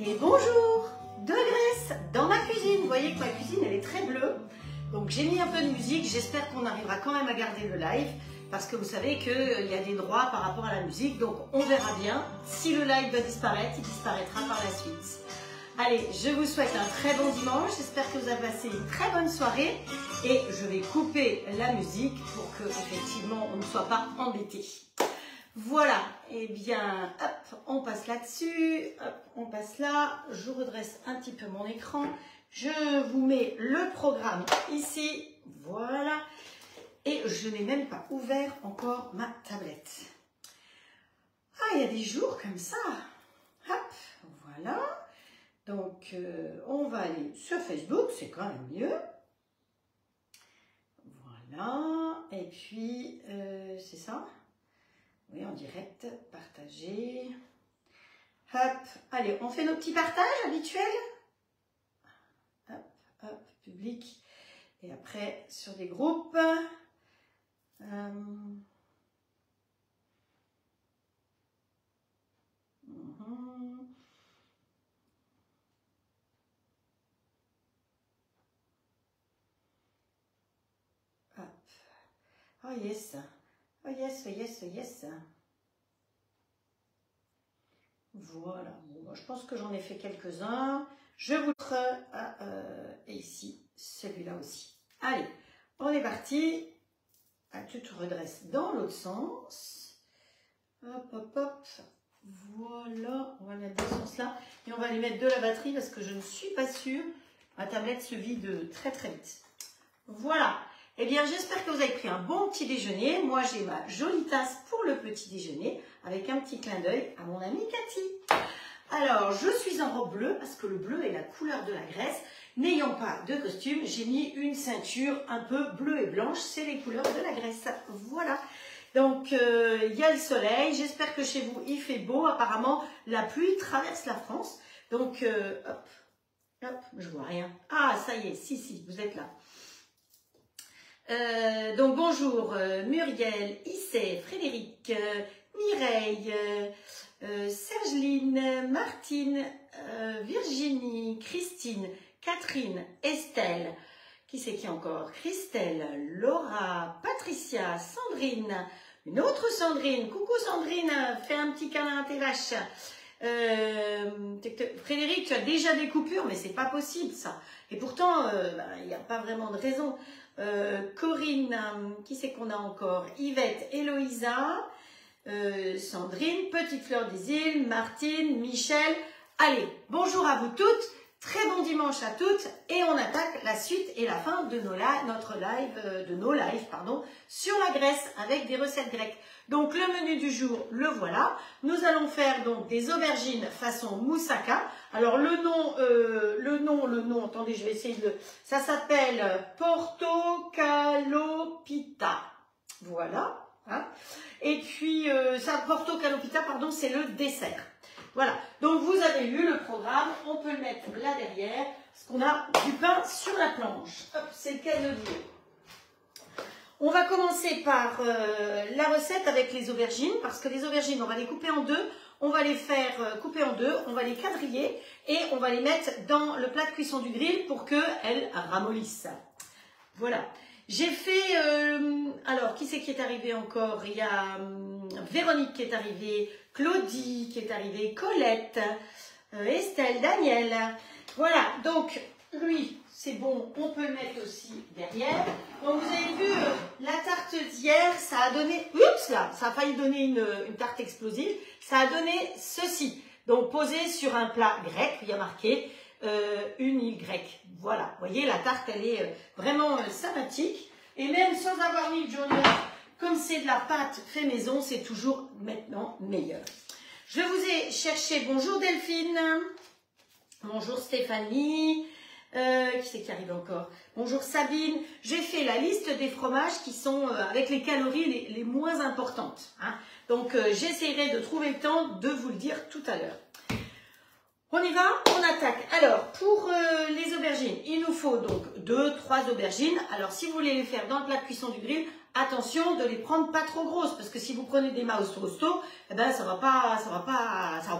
Et bonjour, de Grèce, dans ma cuisine. Vous voyez que ma cuisine elle est très bleue. Donc j'ai mis un peu de musique, j'espère qu'on arrivera quand même à garder le live. Parce que vous savez qu'il y a des droits par rapport à la musique. Donc on verra bien. Si le live va disparaître, il disparaîtra par la suite. Allez, je vous souhaite un très bon dimanche. J'espère que vous avez passé une très bonne soirée. Et je vais couper la musique pour que effectivement on ne soit pas embêté. Voilà, et bien, hop, on passe là-dessus, hop, on passe là, je redresse un petit peu mon écran, je vous mets le programme ici, voilà, et je n'ai même pas ouvert encore ma tablette. Ah, il y a des jours comme ça, hop, voilà, donc on va aller sur Facebook, c'est quand même mieux. Voilà, et puis, c'est ça. Oui, en direct, partager. Hop, allez, on fait nos petits partages habituels. Hop, hop, public. Et après, sur des groupes. Hop. Oh yes. Oh yes, oh yes, oh yes. Voilà, bon, je pense que j'en ai fait quelques-uns. Je vous montre et ici, celui-là aussi. Allez, on est parti. Ah, tu te redresses dans l'autre sens. Hop, hop, hop. Voilà, on va mettre dans ce sens-là. Et on va aller mettre de la batterie parce que je ne suis pas sûre. Ma tablette se vide très très vite. Voilà. Eh bien, j'espère que vous avez pris un bon petit déjeuner. Moi, j'ai ma jolie tasse pour le petit déjeuner avec un petit clin d'œil à mon amie Cathy. Alors, je suis en robe bleue parce que le bleu est la couleur de la Grèce. N'ayant pas de costume, j'ai mis une ceinture un peu bleue et blanche. C'est les couleurs de la Grèce. Voilà. Donc, il y a le soleil. J'espère que chez vous, il fait beau. Apparemment, la pluie traverse la France. Donc, hop, hop, je vois rien. Ah, ça y est, si, vous êtes là. Donc bonjour Muriel, Issé, Frédéric, Mireille, Sergeline, Martine, Virginie, Christine, Catherine, Estelle, qui c'est qui encore? Christelle, Laura, Patricia, Sandrine, une autre Sandrine, coucou Sandrine, fais un petit câlin à tes vaches. Frédéric, tu as déjà des coupures, mais c'est pas possible ça. Et pourtant, il n'y a pas vraiment de raison. Corinne, qui c'est qu'on a encore? Yvette, Héloïsa, Sandrine, Petite Fleur des Îles, Martine, Michel. Allez, bonjour à vous toutes, très bon dimanche à toutes et on attaque la suite et la fin de nos lives, sur la Grèce avec des recettes grecques. Donc le menu du jour, le voilà. Nous allons faire donc des aubergines façon moussaka. Alors le nom, attendez, je vais essayer de... Ça s'appelle Portocalopita. Voilà. Hein. Et puis, Portocalopita, pardon, c'est le dessert. Voilà. Donc vous avez vu le programme, on peut le mettre là derrière, parce qu'on a du pain sur la planche. Hop, c'est le cas de le dire. On va commencer par la recette avec les aubergines, parce que les aubergines, on va les couper en deux, on va les faire couper en deux, on va les quadriller et on va les mettre dans le plat de cuisson du grill pour qu'elles ramollissent. Voilà. J'ai fait, alors qui c'est qui est arrivé encore? Il y a Véronique qui est arrivée, Claudie qui est arrivée, Colette, Estelle, Daniel. Voilà, donc lui, c'est bon, on peut le mettre aussi derrière. Donc vous avez vu, la tarte d'hier, ça a donné, oups là, ça a failli donner une tarte explosive. Ça a donné ceci. Donc posé sur un plat grec, il y a marqué une île grecque. Voilà, vous voyez, la tarte, elle est vraiment sympathique. Et même sans avoir mis le jaune d'œuf, comme c'est de la pâte fait maison, c'est toujours maintenant meilleur. Je vous ai cherché, bonjour Delphine, bonjour Stéphanie, qui c'est qui arrive encore? Bonjour Sabine. J'ai fait la liste des fromages qui sont avec les calories les moins importantes. Hein. Donc j'essaierai de trouver le temps de vous le dire tout à l'heure. On y va, on attaque. Alors pour les aubergines, il nous faut donc 2-3 aubergines. Alors si vous voulez les faire dans le plat de cuisson du grill, attention de les prendre pas trop grosses parce que si vous prenez des mouse rosto, eh ben ça va pas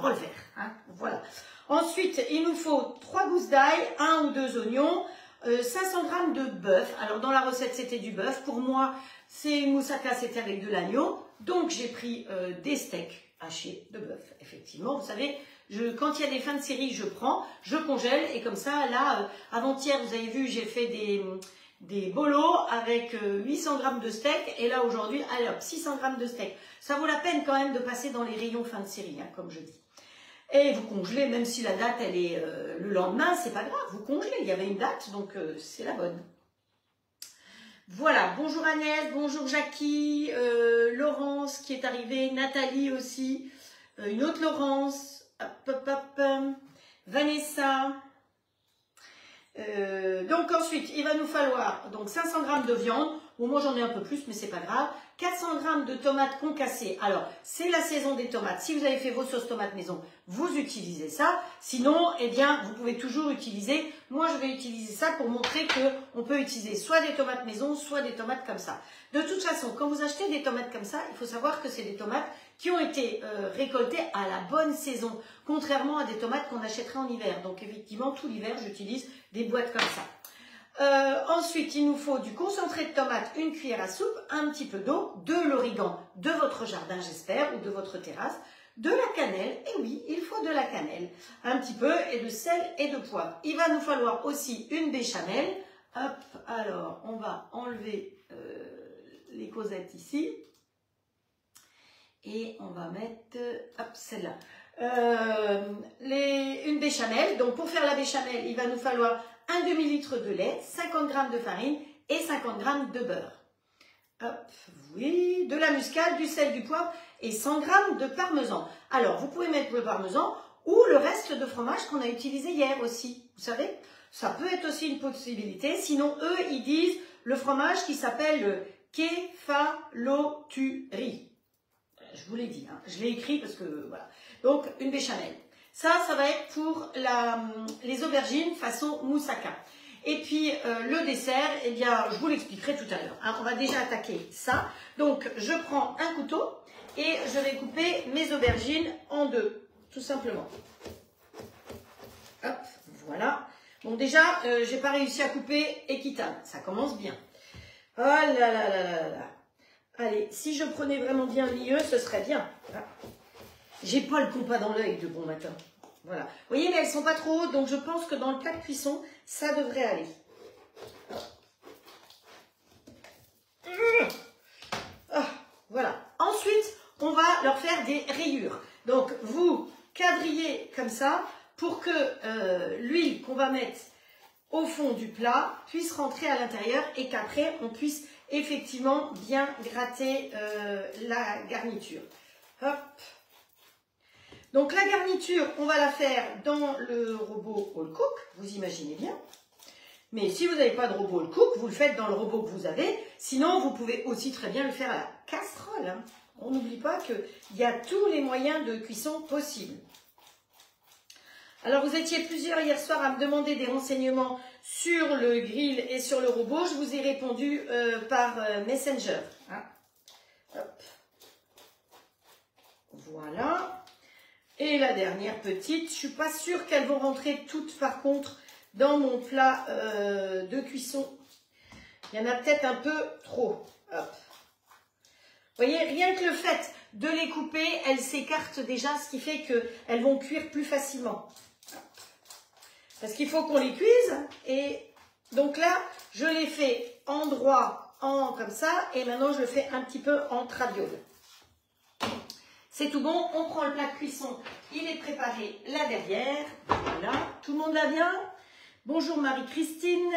le faire. Hein. Voilà. Ensuite, il nous faut 3 gousses d'ail, 1 ou 2 oignons, 500 g de bœuf. Alors, dans la recette, c'était du bœuf. Pour moi, c'est une moussaka, c'était avec de l'agneau. Donc, j'ai pris des steaks hachés de bœuf, effectivement. Vous savez, quand il y a des fins de série, je prends, je congèle. Et comme ça, là, avant-hier, vous avez vu, j'ai fait des bolos avec 800 g de steak. Et là, aujourd'hui, allez hop, 600 g de steak. Ça vaut la peine quand même de passer dans les rayons fin de série, hein, comme je dis. Et vous congelez, même si la date, elle est le lendemain, c'est pas grave, vous congelez. Il y avait une date, donc c'est la bonne. Voilà, bonjour Agnès, bonjour Jackie, Laurence qui est arrivée, Nathalie aussi, une autre Laurence, Vanessa. Donc ensuite, il va nous falloir donc 500 g de viande. Bon, moi j'en ai un peu plus, mais c'est pas grave. 400 g de tomates concassées. Alors, c'est la saison des tomates. Si vous avez fait vos sauces tomates maison, vous utilisez ça. Sinon, eh bien, vous pouvez toujours utiliser. Moi, je vais utiliser ça pour montrer qu'on peut utiliser soit des tomates maison, soit des tomates comme ça. De toute façon, quand vous achetez des tomates comme ça, il faut savoir que c'est des tomates qui ont été récoltées à la bonne saison, contrairement à des tomates qu'on achèterait en hiver. Donc, effectivement, tout l'hiver, j'utilise des boîtes comme ça. Ensuite, il nous faut du concentré de tomate, une cuillère à soupe, un petit peu d'eau, de l'origan de votre jardin, j'espère, ou de votre terrasse, de la cannelle, et oui, il faut de la cannelle, un petit peu, et de sel et de poivre. Il va nous falloir aussi une béchamel. Hop, alors, on va enlever les cosettes ici, et on va mettre, hop, celle-là. Une béchamel. Donc, pour faire la béchamel, il va nous falloir un demi-litre de lait, 50 g de farine et 50 g de beurre. Hop, oui, de la muscade, du sel, du poivre et 100 g de parmesan. Alors, vous pouvez mettre le parmesan ou le reste de fromage qu'on a utilisé hier aussi. Vous savez, ça peut être aussi une possibilité. Sinon, eux, ils disent le fromage qui s'appelle le kefaloturi. Je vous l'ai dit, hein. Je l'ai écrit parce que, voilà. Donc, une béchamel. Ça va être pour les aubergines façon moussaka. Et puis, le dessert, eh bien, je vous l'expliquerai tout à l'heure. Hein. On va déjà attaquer ça. Donc, je prends un couteau et je vais couper mes aubergines en deux, tout simplement. Hop, voilà. Bon, déjà, j'ai pas réussi à couper équitable. Ça commence bien. Oh là là là là là là. Allez, si je prenais vraiment bien le milieu, ce serait bien. Ah. J'ai pas le compas dans l'œil de bon matin. Voilà. Vous voyez, mais elles sont pas trop hautes, donc je pense que dans le plat de cuisson, ça devrait aller. Ah, voilà. Ensuite, on va leur faire des rayures. Donc, vous quadrillez comme ça pour que l'huile qu'on va mettre au fond du plat puisse rentrer à l'intérieur et qu'après, on puisse effectivement bien gratter la garniture. Hop. Donc la garniture, on va la faire dans le robot All Cook, vous imaginez bien. Mais si vous n'avez pas de robot All Cook, vous le faites dans le robot que vous avez. Sinon, vous pouvez aussi très bien le faire à la casserole. Hein. On n'oublie pas qu'il y a tous les moyens de cuisson possibles. Alors, vous étiez plusieurs hier soir à me demander des renseignements sur le grill et sur le robot. Je vous ai répondu par Messenger. Hein. Hop. Voilà. Et la dernière petite, je ne suis pas sûre qu'elles vont rentrer toutes par contre dans mon plat de cuisson. Il y en a peut-être un peu trop. Hop. Vous voyez, rien que le fait de les couper, elles s'écartent déjà, ce qui fait qu'elles vont cuire plus facilement. Parce qu'il faut qu'on les cuise. Et donc là, je les fais en droit, comme ça. Et maintenant, je le fais un petit peu en traviole. C'est tout bon, on prend le plat de cuisson, il est préparé là derrière. Voilà, tout le monde va bien? Bonjour Marie-Christine.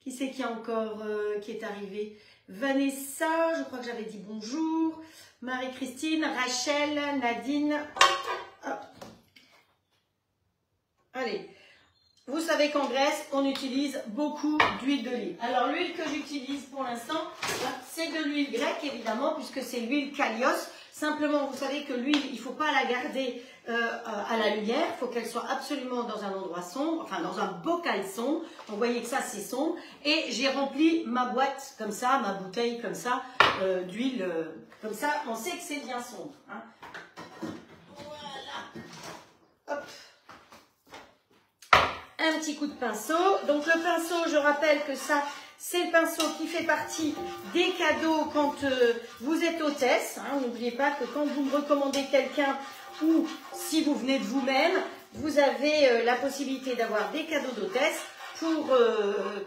Qui c'est qui est encore qui est arrivé? Vanessa, je crois que j'avais dit bonjour. Marie-Christine, Rachel, Nadine. Hop. Allez, vous savez qu'en Grèce, on utilise beaucoup d'huile d'olive. Alors l'huile que j'utilise pour l'instant, c'est de l'huile grecque évidemment, puisque c'est l'huile Kalios. Simplement, vous savez que l'huile, il ne faut pas la garder à la lumière. Il faut qu'elle soit absolument dans un endroit sombre, enfin dans un bocal sombre. Donc, vous voyez que ça, c'est sombre. Et j'ai rempli ma boîte comme ça, ma bouteille comme ça, d'huile. Comme ça, on sait que c'est bien sombre. Hein. Voilà. Hop. un petit coup de pinceau. Donc le pinceau, je rappelle que ça, c'est le pinceau qui fait partie des cadeaux quand vous êtes hôtesse. Hein. N'oubliez pas que quand vous me recommandez quelqu'un ou si vous venez de vous-même, vous avez la possibilité d'avoir des cadeaux d'hôtesse pour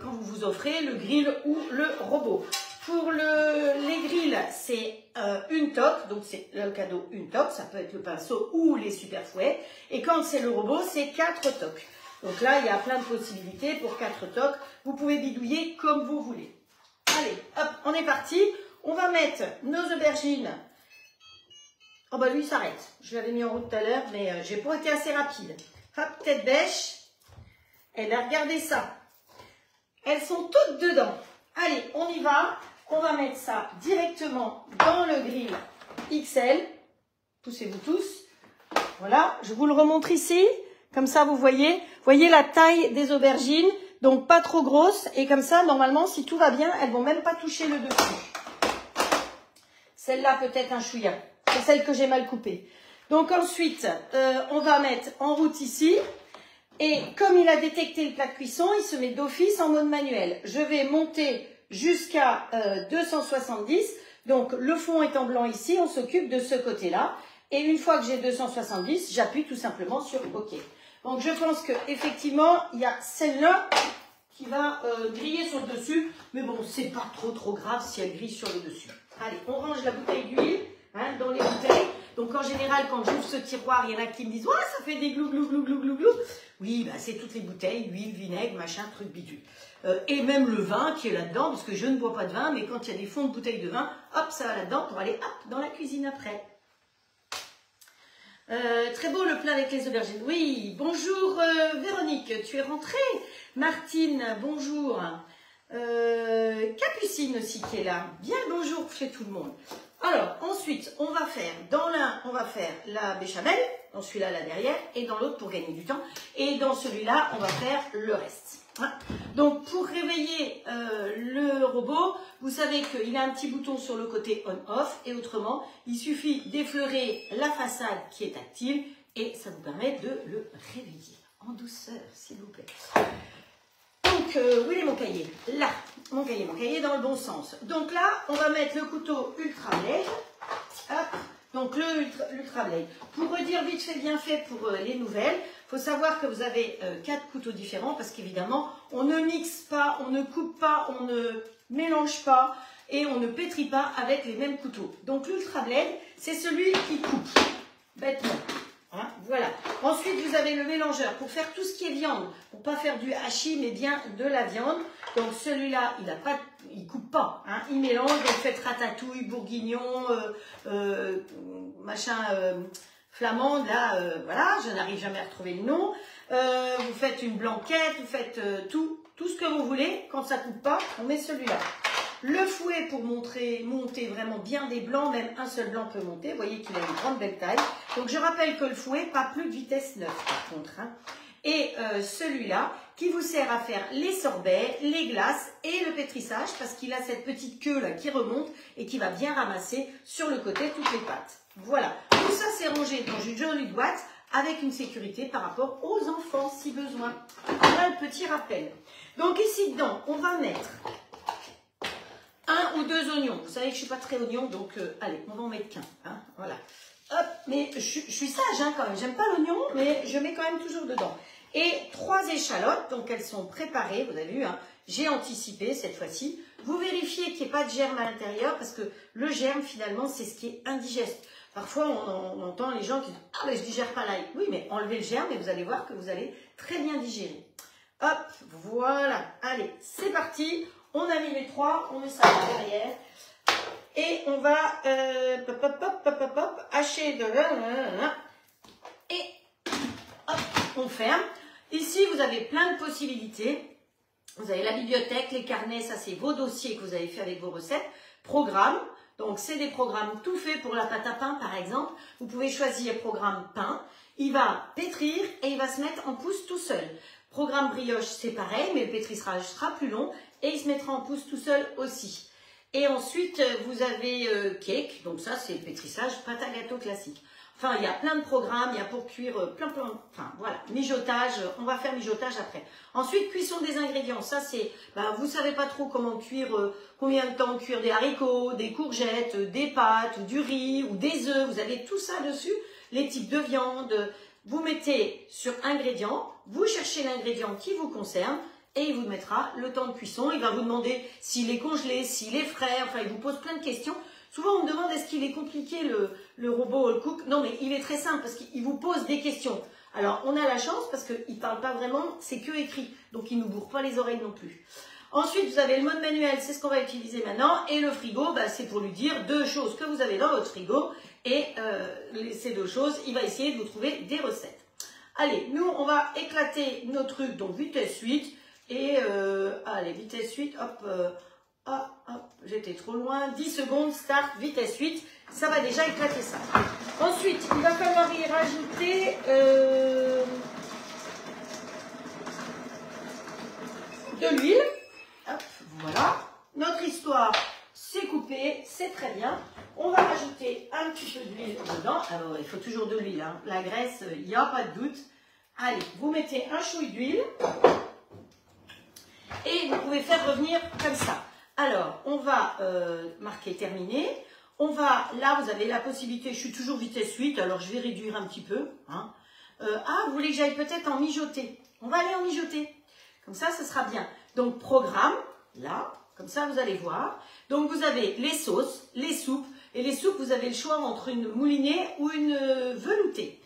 quand vous vous offrez le grill ou le robot. Pour les grilles, c'est une toque, donc c'est le cadeau une toque, ça peut être le pinceau ou les super fouets. Et quand c'est le robot, c'est 4 toques. Donc là, il y a plein de possibilités pour 4 toques. Vous pouvez bidouiller comme vous voulez. Allez, hop, on est parti. On va mettre nos aubergines. Oh bah lui, il s'arrête. Je l'avais mis en route tout à l'heure, mais j'ai pas été assez rapide. Hop, tête bêche. Elle a regardé ça. Elles sont toutes dedans. Allez, on y va. On va mettre ça directement dans le grill XL. Poussez-vous tous. Voilà, je vous le remontre ici. Comme ça, vous voyez la taille des aubergines. Donc, pas trop grosses. Et comme ça, normalement, si tout va bien, elles vont même pas toucher le dessus. Celle-là, peut-être un chouïa. C'est celle que j'ai mal coupée. Donc, ensuite, on va mettre en route ici. Et comme il a détecté le plat de cuisson, il se met d'office en mode manuel. Je vais monter jusqu'à 270. Donc, le fond étant blanc ici, on s'occupe de ce côté-là. Et une fois que j'ai 270, j'appuie tout simplement sur OK. Donc, je pense qu'effectivement, il y a celle-là qui va griller sur le dessus. Mais bon, c'est pas trop grave si elle grille sur le dessus. Allez, on range la bouteille d'huile dans les bouteilles. Donc, en général, quand j'ouvre ce tiroir, il y en a qui me disent « Ouais, ça fait des glou, glou, glou, glou, glou, glou. » Oui, bah, c'est toutes les bouteilles, huile, vinaigre, machin, truc bidule. Et même le vin qui est là-dedans, parce que je ne bois pas de vin, mais quand il y a des fonds de bouteilles de vin, hop, ça va là-dedans pour aller hop, dans la cuisine après. Très beau le plat avec les aubergines. Oui, bonjour Véronique, tu es rentrée. Martine, bonjour. Capucine aussi qui est là. Bien le bonjour chez tout le monde. Alors, ensuite, on va faire, dans l'un, on va faire la béchamel, dans celui-là, là derrière, et dans l'autre pour gagner du temps. Et dans celui-là, on va faire le reste. Donc, pour réveiller le robot, vous savez qu'il a un petit bouton sur le côté on-off, et autrement, il suffit d'effleurer la façade qui est tactile, et ça vous permet de le réveiller en douceur, s'il vous plaît. Donc, où est mon cahier? Là, mon cahier dans le bon sens. Donc là, on va mettre le couteau Ultra Blade. Hop, donc le Ultra Blade. Pour redire vite fait, bien fait pour les nouvelles, il faut savoir que vous avez 4 couteaux différents parce qu'évidemment, on ne mixe pas, on ne coupe pas, on ne mélange pas et on ne pétrit pas avec les mêmes couteaux. Donc l'Ultra Blade, c'est celui qui coupe, bêtement. Hein, voilà. Ensuite, vous avez le mélangeur pour faire tout ce qui est viande, pour pas faire du hachis, mais bien de la viande. Donc celui-là, il coupe pas, hein, il mélange. Donc faites ratatouille, bourguignon, machin flamande. Là, voilà, je n'arrive jamais à retrouver le nom. Vous faites une blanquette, vous faites tout ce que vous voulez. Quand ça coupe pas, on met celui-là. Le fouet pour monter vraiment bien des blancs, même un seul blanc peut monter. Vous voyez qu'il a une grande belle taille. Donc je rappelle que le fouet, pas plus de vitesse 9 par contre. Hein. Et celui-là qui vous sert à faire les sorbets, les glaces et le pétrissage parce qu'il a cette petite queue là qui remonte et qui va bien ramasser sur le côté toutes les pâtes. Voilà, tout ça c'est rangé dans une jolie boîte avec une sécurité par rapport aux enfants si besoin. Voilà le petit rappel. Donc ici dedans, on va mettre 1 ou 2 oignons. Vous savez que je ne suis pas très oignon, donc allez, on va en mettre qu'un. Hein, voilà. Hop, mais je suis sage hein, quand même. J'aime pas l'oignon, mais je mets quand même toujours dedans. Et 3 échalotes, donc elles sont préparées, vous avez vu, hein, j'ai anticipé cette fois-ci. Vous vérifiez qu'il n'y ait pas de germe à l'intérieur, parce que le germe, finalement, c'est ce qui est indigeste. Parfois, on entend les gens qui disent « Ah, mais je ne digère pas l'ail ». Oui, mais enlevez le germe et vous allez voir que vous allez très bien digérer. Hop, voilà. Allez, c'est parti. On a mis les 3, on met ça derrière. Et on va hacher de là. Et hop, on ferme. Ici, vous avez plein de possibilités. Vous avez la bibliothèque, les carnets, ça c'est vos dossiers que vous avez fait avec vos recettes. Programme, donc c'est des programmes tout faits pour la pâte à pain par exemple. Vous pouvez choisir programme pain. Il va pétrir et il va se mettre en pousse tout seul. Programme brioche, c'est pareil, mais le pétrissage sera plus long et il se mettra en pousse tout seul aussi. Et ensuite, vous avez cake, donc ça c'est le pétrissage, pâte à gâteau classique. Enfin, il y a plein de programmes, il y a pour cuire enfin voilà, mijotage, on va faire mijotage après. Ensuite, cuisson des ingrédients, ça c'est, vous savez pas trop comment cuire, combien de temps cuire des haricots, des courgettes, des pâtes, ou du riz, ou des œufs, vous avez tout ça dessus, les types de viande, vous mettez sur ingrédients, vous cherchez l'ingrédient qui vous concerne, et il vous mettra le temps de cuisson, il va vous demander s'il est congelé, s'il est frais, enfin il vous pose plein de questions. Souvent, on me demande est-ce qu'il est compliqué le robot All Cook. Non, mais il est très simple parce qu'il vous pose des questions. Alors, on a la chance parce qu'il ne parle pas vraiment, c'est que écrit. Donc, il ne nous bourre pas les oreilles non plus. Ensuite, vous avez le mode manuel, c'est ce qu'on va utiliser maintenant. Et le frigo, c'est pour lui dire deux choses que vous avez dans votre frigo. Et ces deux choses, il va essayer de vous trouver des recettes. Allez, nous, on va éclater nos trucs. Donc, vitesse 8. Et, allez, vitesse 8, hop... hop, j'étais trop loin, 10 secondes, start, vitesse 8, ça va déjà éclater ça. Ensuite, il va falloir y rajouter de l'huile. Hop, voilà. Notre histoire, c'est coupé, c'est très bien. On va rajouter un petit peu d'huile dedans. Alors, il faut toujours de l'huile, hein. La graisse, il n'y a pas de doute. Allez, vous mettez un chouï d'huile. Et vous pouvez faire revenir comme ça. Alors, on va marquer terminé. On va, là, vous avez la possibilité, je suis toujours vitesse 8, alors je vais réduire un petit peu. Hein. Vous voulez que j'aille peut-être en mijoter? On va aller en mijoter. Comme ça, ce sera bien. Donc, programme, là, comme ça, vous allez voir. Donc, vous avez les sauces, les soupes. Et les soupes, vous avez le choix entre une moulinée ou une veloutée.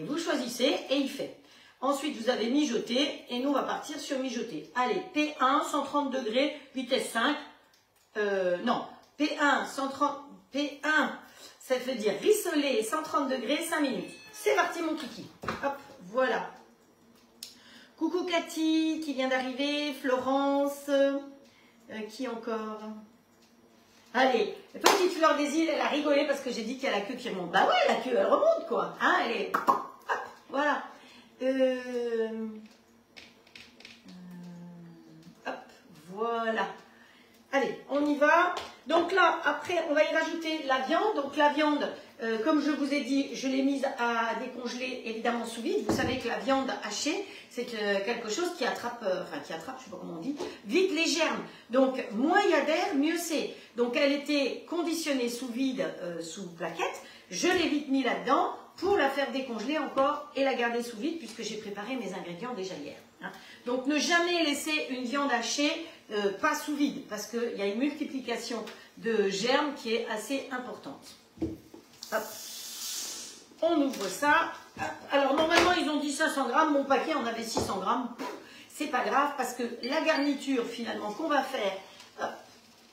Vous choisissez et il fait. Ensuite, vous avez mijoté et nous, on va partir sur mijoter. Allez, P1, 130 degrés, vitesse 5. Non, P1, 130, P1, ça veut dire rissoler 130 degrés, 5 minutes. C'est parti, mon kiki. Hop, voilà. Coucou Cathy, qui vient d'arriver. Florence. Qui encore? Allez, petite Fleur des Îles, elle a rigolé parce que j'ai dit qu'il y a la queue qui remonte. Bah ouais, la queue, elle remonte, quoi. Hein, elle est... Hop, voilà. Hop, voilà. Allez, on y va. Donc là, après, on va y rajouter la viande. Donc la viande, comme je vous ai dit, je l'ai mise à décongeler, évidemment, sous vide. Vous savez que la viande hachée, c'est quelque chose qui attrape, je sais pas comment on dit, vite les germes. Donc, moins il y a d'air, mieux c'est. Donc, elle était conditionnée sous vide, sous plaquette. Je l'ai vite mis là-dedans pour la faire décongeler encore et la garder sous vide puisque j'ai préparé mes ingrédients déjà hier. Hein. Donc, ne jamais laisser une viande hachée pas sous vide parce qu'il y a une multiplication de germes qui est assez importante. Hop. On ouvre ça. Hop. Alors, normalement, ils ont dit 500 grammes. Mon paquet en avait 600 grammes. C'est pas grave parce que la garniture, finalement, qu'on va faire... Hop.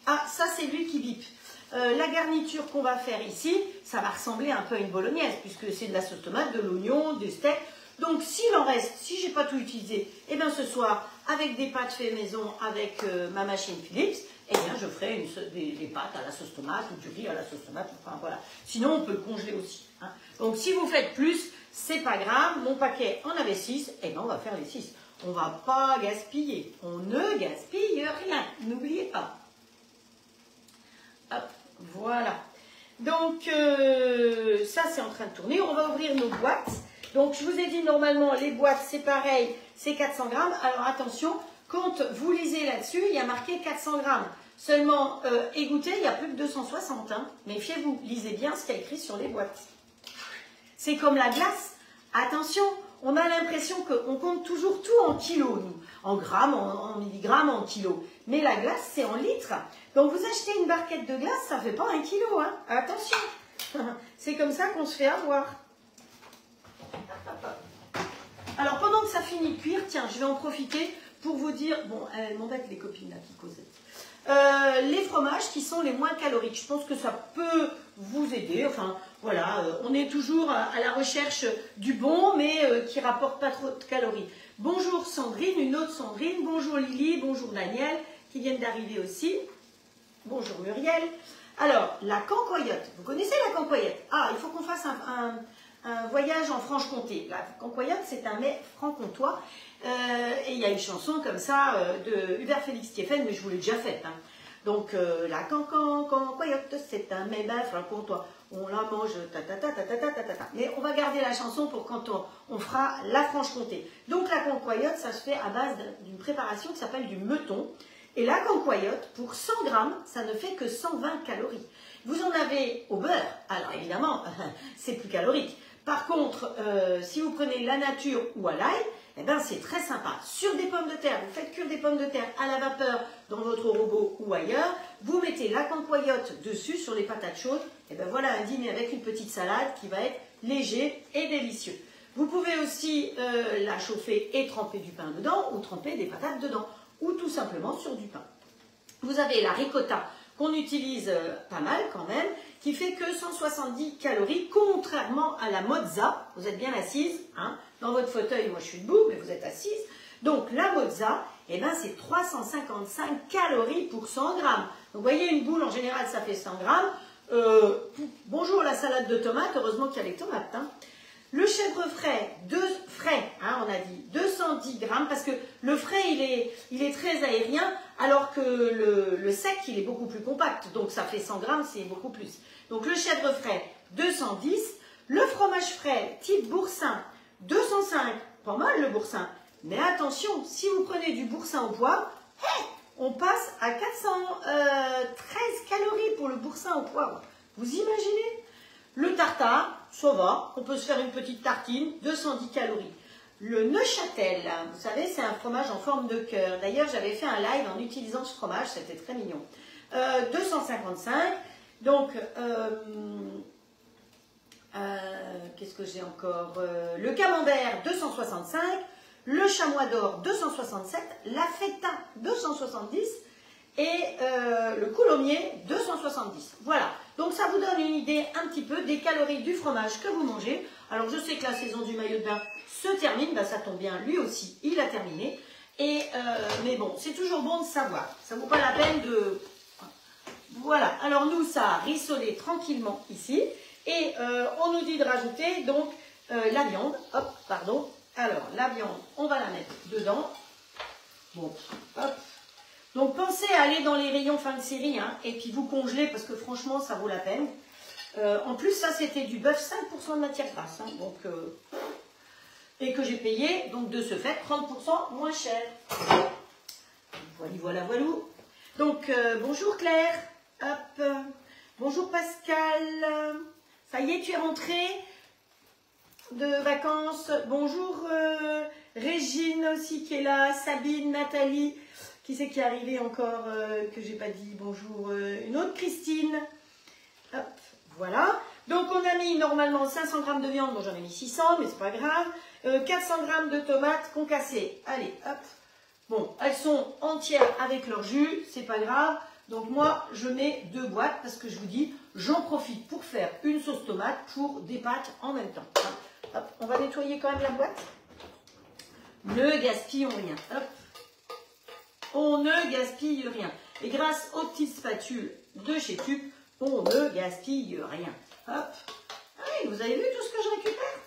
Ah, ça, c'est lui qui bip. La garniture qu'on va faire ici, ça va ressembler un peu à une bolognaise, puisque c'est de la sauce tomate, de l'oignon, du steak. Donc, s'il en reste, si je n'ai pas tout utilisé, eh bien ce soir, avec des pâtes faites maison, avec ma machine Philips, eh bien je ferai des pâtes à la sauce tomate, ou du riz à la sauce tomate, enfin voilà. Sinon, on peut le congeler aussi. Hein. Donc, si vous faites plus, c'est pas grave. Mon paquet en avait 6, eh bien on va faire les 6. On ne va pas gaspiller. On ne gaspille rien. N'oubliez pas. Hop. Voilà. Donc, ça, c'est en train de tourner. On va ouvrir nos boîtes. Donc, je vous ai dit, normalement, les boîtes, c'est pareil, c'est 400 grammes. Alors, attention, quand vous lisez là-dessus, il y a marqué 400 grammes. Seulement, égouttez, il y a plus que 260. Hein. Méfiez-vous, lisez bien ce qu'il y a écrit sur les boîtes. C'est comme la glace. Attention, on a l'impression qu'on compte toujours tout en kilos, nous. En grammes, en milligrammes, en kilos. Mais la glace, c'est en litres. Donc, vous achetez une barquette de glace, ça ne fait pas 1 kilo. Hein. Attention. C'est comme ça qu'on se fait avoir. Alors, pendant que ça finit de cuire, tiens, je vais en profiter pour vous dire... Bon, elles m'embêtent les copines là qui causaient. Les fromages qui sont les moins caloriques. Je pense que ça peut vous aider. Enfin, voilà, on est toujours à la recherche du bon, mais qui rapporte pas trop de calories. Bonjour Sandrine, une autre Sandrine. Bonjour Lily, bonjour Daniel, qui viennent d'arriver aussi. Bonjour Muriel. Alors, la cancoyote. Vous connaissez la cancoyote? Ah, il faut qu'on fasse un voyage en Franche-Comté. La cancoyote, c'est un mets franc-comtois. Et il y a une chanson comme ça de Hubert Félix Stéphane, mais je vous l'ai déjà faite. Hein. Donc, la cancoyote, c'est un mets franc-comtois. on la mange ta ta ta ta ta ta ta ta ta. Mais on va garder la chanson pour quand on fera la Franche-Comté. Donc la cancoyote, ça se fait à base d'une préparation qui s'appelle du meuton. Et la cancoyote, pour 100 grammes, ça ne fait que 120 calories. Vous en avez au beurre, alors évidemment, c'est plus calorique. Par contre, si vous prenez la nature ou à l'ail, eh ben, c'est très sympa. Sur des pommes de terre, vous faites cuire des pommes de terre à la vapeur dans votre robot ou ailleurs, vous mettez la cancoyote dessus sur les patates chaudes, et ben voilà un dîner avec une petite salade qui va être léger et délicieux. Vous pouvez aussi la chauffer et tremper du pain dedans ou tremper des patates dedans ou tout simplement sur du pain. Vous avez la ricotta qu'on utilise pas mal quand même, qui fait que 170 calories, contrairement à la mozza. Vous êtes bien assise, hein, dans votre fauteuil, moi je suis debout, mais vous êtes assise. Donc la mozza, eh ben, c'est 355 calories pour 100 grammes. Donc vous voyez, une boule en général ça fait 100 grammes. Bonjour la salade de tomates, heureusement qu'il y a les tomates. Hein. Le chèvre frais, on a dit 210 grammes, parce que le frais il est très aérien, alors que le sec il est beaucoup plus compact, donc ça fait 100 grammes, c'est beaucoup plus. Donc le chèvre frais, 210, le fromage frais type boursin, 205, pas mal le boursin, mais attention, si vous prenez du boursin au poivre, on passe à 413 calories pour le boursin au poivre. Vous imaginez? Le tartare, ça va, on peut se faire une petite tartine, 210 calories. Le Neuchâtel, vous savez, c'est un fromage en forme de cœur. D'ailleurs, j'avais fait un live en utilisant ce fromage, c'était très mignon. 255, donc, qu'est-ce que j'ai encore? Le camembert, 265, le chamois d'or, 267, la feta, 270, et le coulommiers, 270. Voilà, donc ça vous donne une idée un petit peu des calories du fromage que vous mangez. Alors je sais que la saison du maillot de bain se termine, ben, ça tombe bien, lui aussi, il a terminé. Et, mais bon, c'est toujours bon de savoir, ça ne vaut pas la peine de... Voilà, alors nous, ça a rissolé tranquillement ici. Et on nous dit de rajouter donc la viande, hop, pardon. Alors la viande, on va la mettre dedans. Bon, hop. Donc pensez à aller dans les rayons fin de série, hein, et puis vous congelez parce que franchement ça vaut la peine. En plus ça c'était du bœuf 5% de matière grasse, hein, donc, et que j'ai payé donc de ce fait 30% moins cher. Voilà. Donc bonjour Claire, hop, bonjour Pascal, ça y est tu es rentrée de vacances, bonjour Régine aussi qui est là, Sabine, Nathalie. Qui c'est qui est arrivé encore que j'ai pas dit bonjour, une autre Christine. Hop, voilà. Donc on a mis normalement 500 grammes de viande, bon j'en ai mis 600, mais c'est pas grave. 400 grammes de tomates concassées. Allez, hop. Bon, elles sont entières avec leur jus, c'est pas grave. Donc moi je mets 2 boîtes parce que je vous dis, j'en profite pour faire une sauce tomate pour des pâtes en même temps. Hop, hop. On va nettoyer quand même la boîte. Ne gaspillons rien. Hop. On ne gaspille rien. Et grâce aux petites spatules de chez Tube, on ne gaspille rien. Hop. Allez, vous avez vu tout ce que je récupère?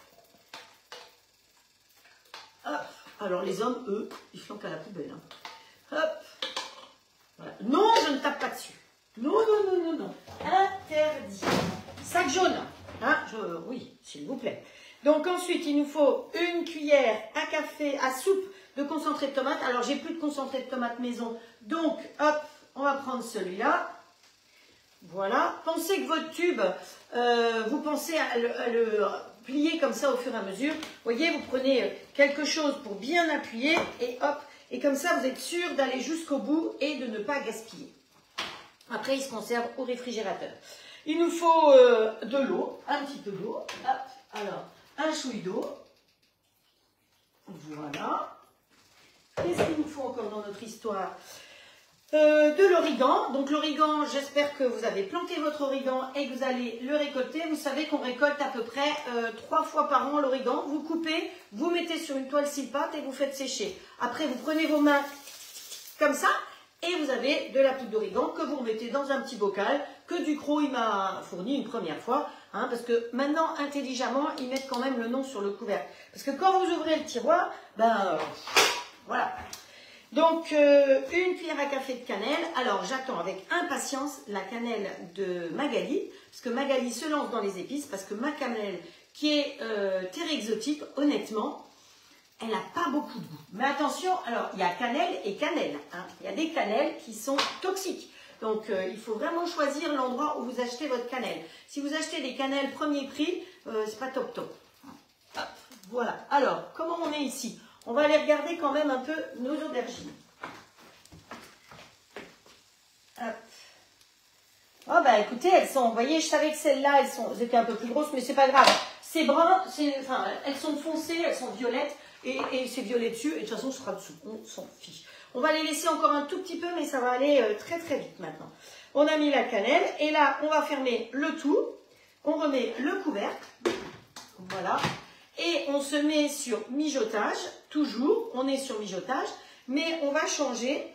Hop. Alors les hommes, eux, ils flanquent à la poubelle. Hein. Hop. Voilà. Non, je ne tape pas dessus. Non. Interdit. Sac jaune. Hein, oui, s'il vous plaît. Donc ensuite, il nous faut une cuillère à café, à soupe de concentré de tomate. Alors, j'ai plus de concentré de tomate maison. Donc, hop, on va prendre celui-là. Voilà. Pensez que votre tube, vous pensez à le plier comme ça au fur et à mesure. Vous voyez, vous prenez quelque chose pour bien appuyer et hop. Et comme ça, vous êtes sûr d'aller jusqu'au bout et de ne pas gaspiller. Après, il se conserve au réfrigérateur. Il nous faut de l'eau, un petit peu d'eau. Hop, alors, un chouille d'eau. Voilà. Qu'est-ce qu'il nous faut encore dans notre histoire? De l'origan. Donc l'origan, j'espère que vous avez planté votre origan et que vous allez le récolter. Vous savez qu'on récolte à peu près 3 fois par an l'origan. Vous coupez, vous mettez sur une toile scie-pâte et vous faites sécher. Après, vous prenez vos mains comme ça et vous avez de la poudre d'origan que vous mettez dans un petit bocal que Ducrot il m'a fourni une première fois. Hein, parce que maintenant, intelligemment, ils mettent quand même le nom sur le couvercle. Parce que quand vous ouvrez le tiroir, ben voilà. Donc, une cuillère à café de cannelle. Alors, j'attends avec impatience la cannelle de Magali, parce que Magali se lance dans les épices, parce que ma cannelle, qui est terre exotique, honnêtement, elle n'a pas beaucoup de goût. Mais attention, alors, il y a cannelle et cannelle. Hein. Il y a des cannelles qui sont toxiques. Donc, il faut vraiment choisir l'endroit où vous achetez votre cannelle. Si vous achetez des cannelles premier prix, c'est pas top top. Hop, voilà. Alors, comment on est ici? On va aller regarder quand même un peu nos aubergines. Hop. Oh bah écoutez, elles sont, vous voyez, je savais que celles-là, elles étaient un peu plus grosses, mais c'est pas grave. C'est brun, enfin, elles sont foncées, elles sont violettes, et c'est violet dessus, et de toute façon, ce sera dessous. On s'en fiche. On va les laisser encore un tout petit peu, mais ça va aller très très vite maintenant. On a mis la cannelle, et là, on va fermer le tout. On remet le couvercle. Voilà. Et on se met sur mijotage, toujours, on est sur mijotage, mais on va changer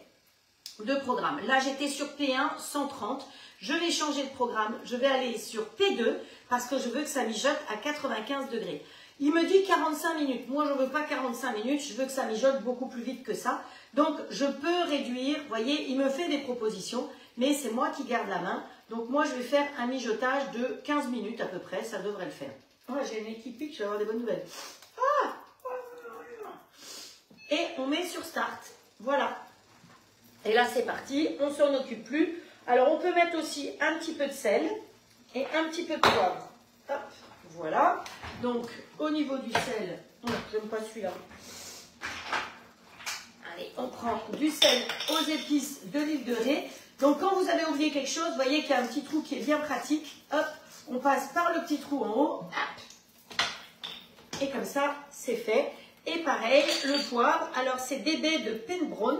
de programme. Là, j'étais sur P1 130, je vais changer de programme, je vais aller sur P2 parce que je veux que ça mijote à 95 degrés. Il me dit 45 minutes, moi je ne veux pas 45 minutes, je veux que ça mijote beaucoup plus vite que ça. Donc, je peux réduire, vous voyez, il me fait des propositions, mais c'est moi qui garde la main. Donc, moi, je vais faire un mijotage de 15 minutes à peu près, ça devrait le faire. Oh, j'ai une équipe pique, je vais avoir des bonnes nouvelles. Ah, et on met sur Start. Voilà. Et là, c'est parti. On ne s'en occupe plus. Alors, on peut mettre aussi un petit peu de sel et un petit peu de poivre. Hop, voilà. Donc, au niveau du sel, j'aime pas celui-là. Allez, on prend du sel aux épices de l'huile de raie. Donc, quand vous avez oublié quelque chose, vous voyez qu'il y a un petit trou qui est bien pratique. Hop. On passe par le petit trou en haut, et comme ça, c'est fait. Et pareil, le poivre, alors c'est des baies de Penbrown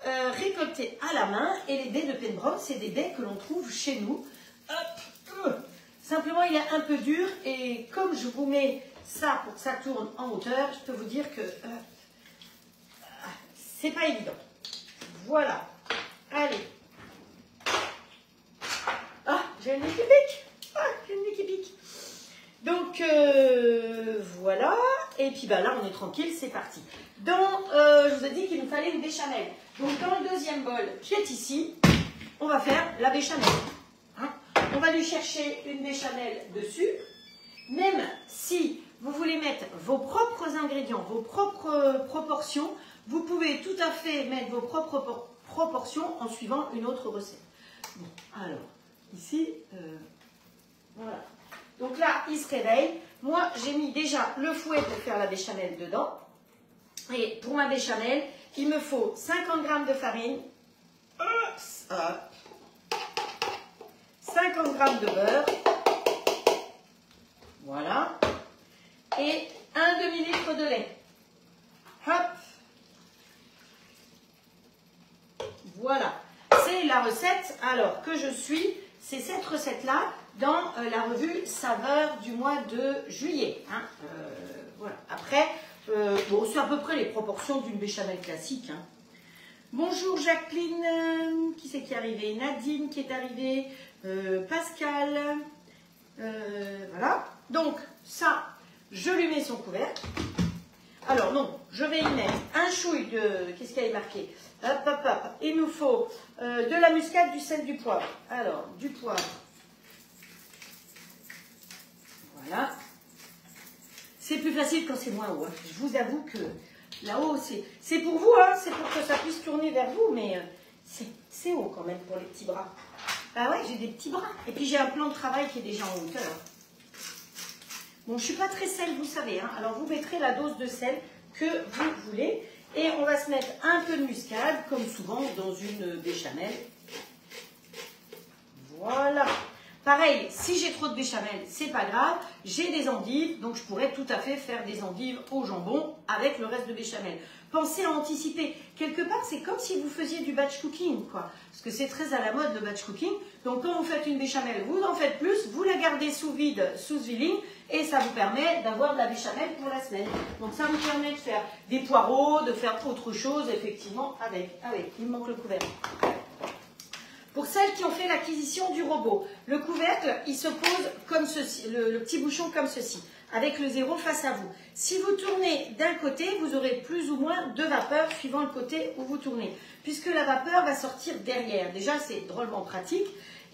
récoltées à la main. Et les baies de Penbrown, c'est des baies que l'on trouve chez nous. Hop. Simplement, il est un peu dur. Et comme je vous mets ça pour que ça tourne en hauteur, je peux vous dire que c'est pas évident. Voilà. Allez. Ah, j'ai une équipique. Donc, voilà. Et puis, bah, là, on est tranquille, c'est parti. Je vous ai dit qu'il nous fallait une béchamel. Donc, dans le deuxième bol qui est ici, on va faire la béchamel. Hein, on va lui chercher une béchamel dessus. Même si vous voulez mettre vos propres ingrédients, vos propres proportions, vous pouvez tout à fait mettre vos propres proportions en suivant une autre recette. Bon, alors, ici, voilà. Donc là, il se réveille. Moi, j'ai mis déjà le fouet pour faire la béchamel dedans. Et pour ma béchamel, il me faut 50 g de farine, 50 g de beurre, voilà, et un demi-litre de lait. Hop. Voilà. C'est la recette, alors, que je suis. C'est cette recette-là dans la revue Saveurs du mois de juillet. Hein. Voilà. Après, bon, c'est à peu près les proportions d'une béchamel classique. Hein. Bonjour Jacqueline, qui c'est qui est arrivée? Nadine qui est arrivée, Pascal. Voilà. Donc, ça, je lui mets son couvercle. Alors non, je vais y mettre un chouille de... Qu'est-ce qu'il y a marqué? Hop, hop, hop. Il nous faut de la muscade, du sel, du poivre. Alors, du poivre. Voilà. C'est plus facile quand c'est moins haut. Hein. Je vous avoue que là-haut, c'est pour vous, hein. C'est pour que ça puisse tourner vers vous, mais c'est haut quand même pour les petits bras. Ah ouais, j'ai des petits bras. Et puis j'ai un plan de travail qui est déjà en hauteur. Bon, je ne suis pas très sel, vous savez. Hein. Alors, vous mettrez la dose de sel que vous voulez. Et on va se mettre un peu de muscade, comme souvent dans une béchamel. Voilà. Pareil, si j'ai trop de béchamel, c'est pas grave. J'ai des endives, donc je pourrais tout à fait faire des endives au jambon avec le reste de béchamel. Pensez à anticiper. Quelque part, c'est comme si vous faisiez du batch cooking, quoi. Parce que c'est très à la mode, le batch cooking. Donc, quand vous faites une béchamel, vous en faites plus, vous la gardez sous vide, sous Zwilling, et ça vous permet d'avoir de la béchamel pour la semaine. Donc, ça vous permet de faire des poireaux, de faire autre chose, effectivement, avec. Ah oui, il me manque le couvercle. Pour celles qui ont fait l'acquisition du robot, le couvercle, il se pose comme ceci, le petit bouchon comme ceci. avec le 0 face à vous. Si vous tournez d'un côté, vous aurez plus ou moins de vapeur suivant le côté où vous tournez, puisque la vapeur va sortir derrière. Déjà, c'est drôlement pratique.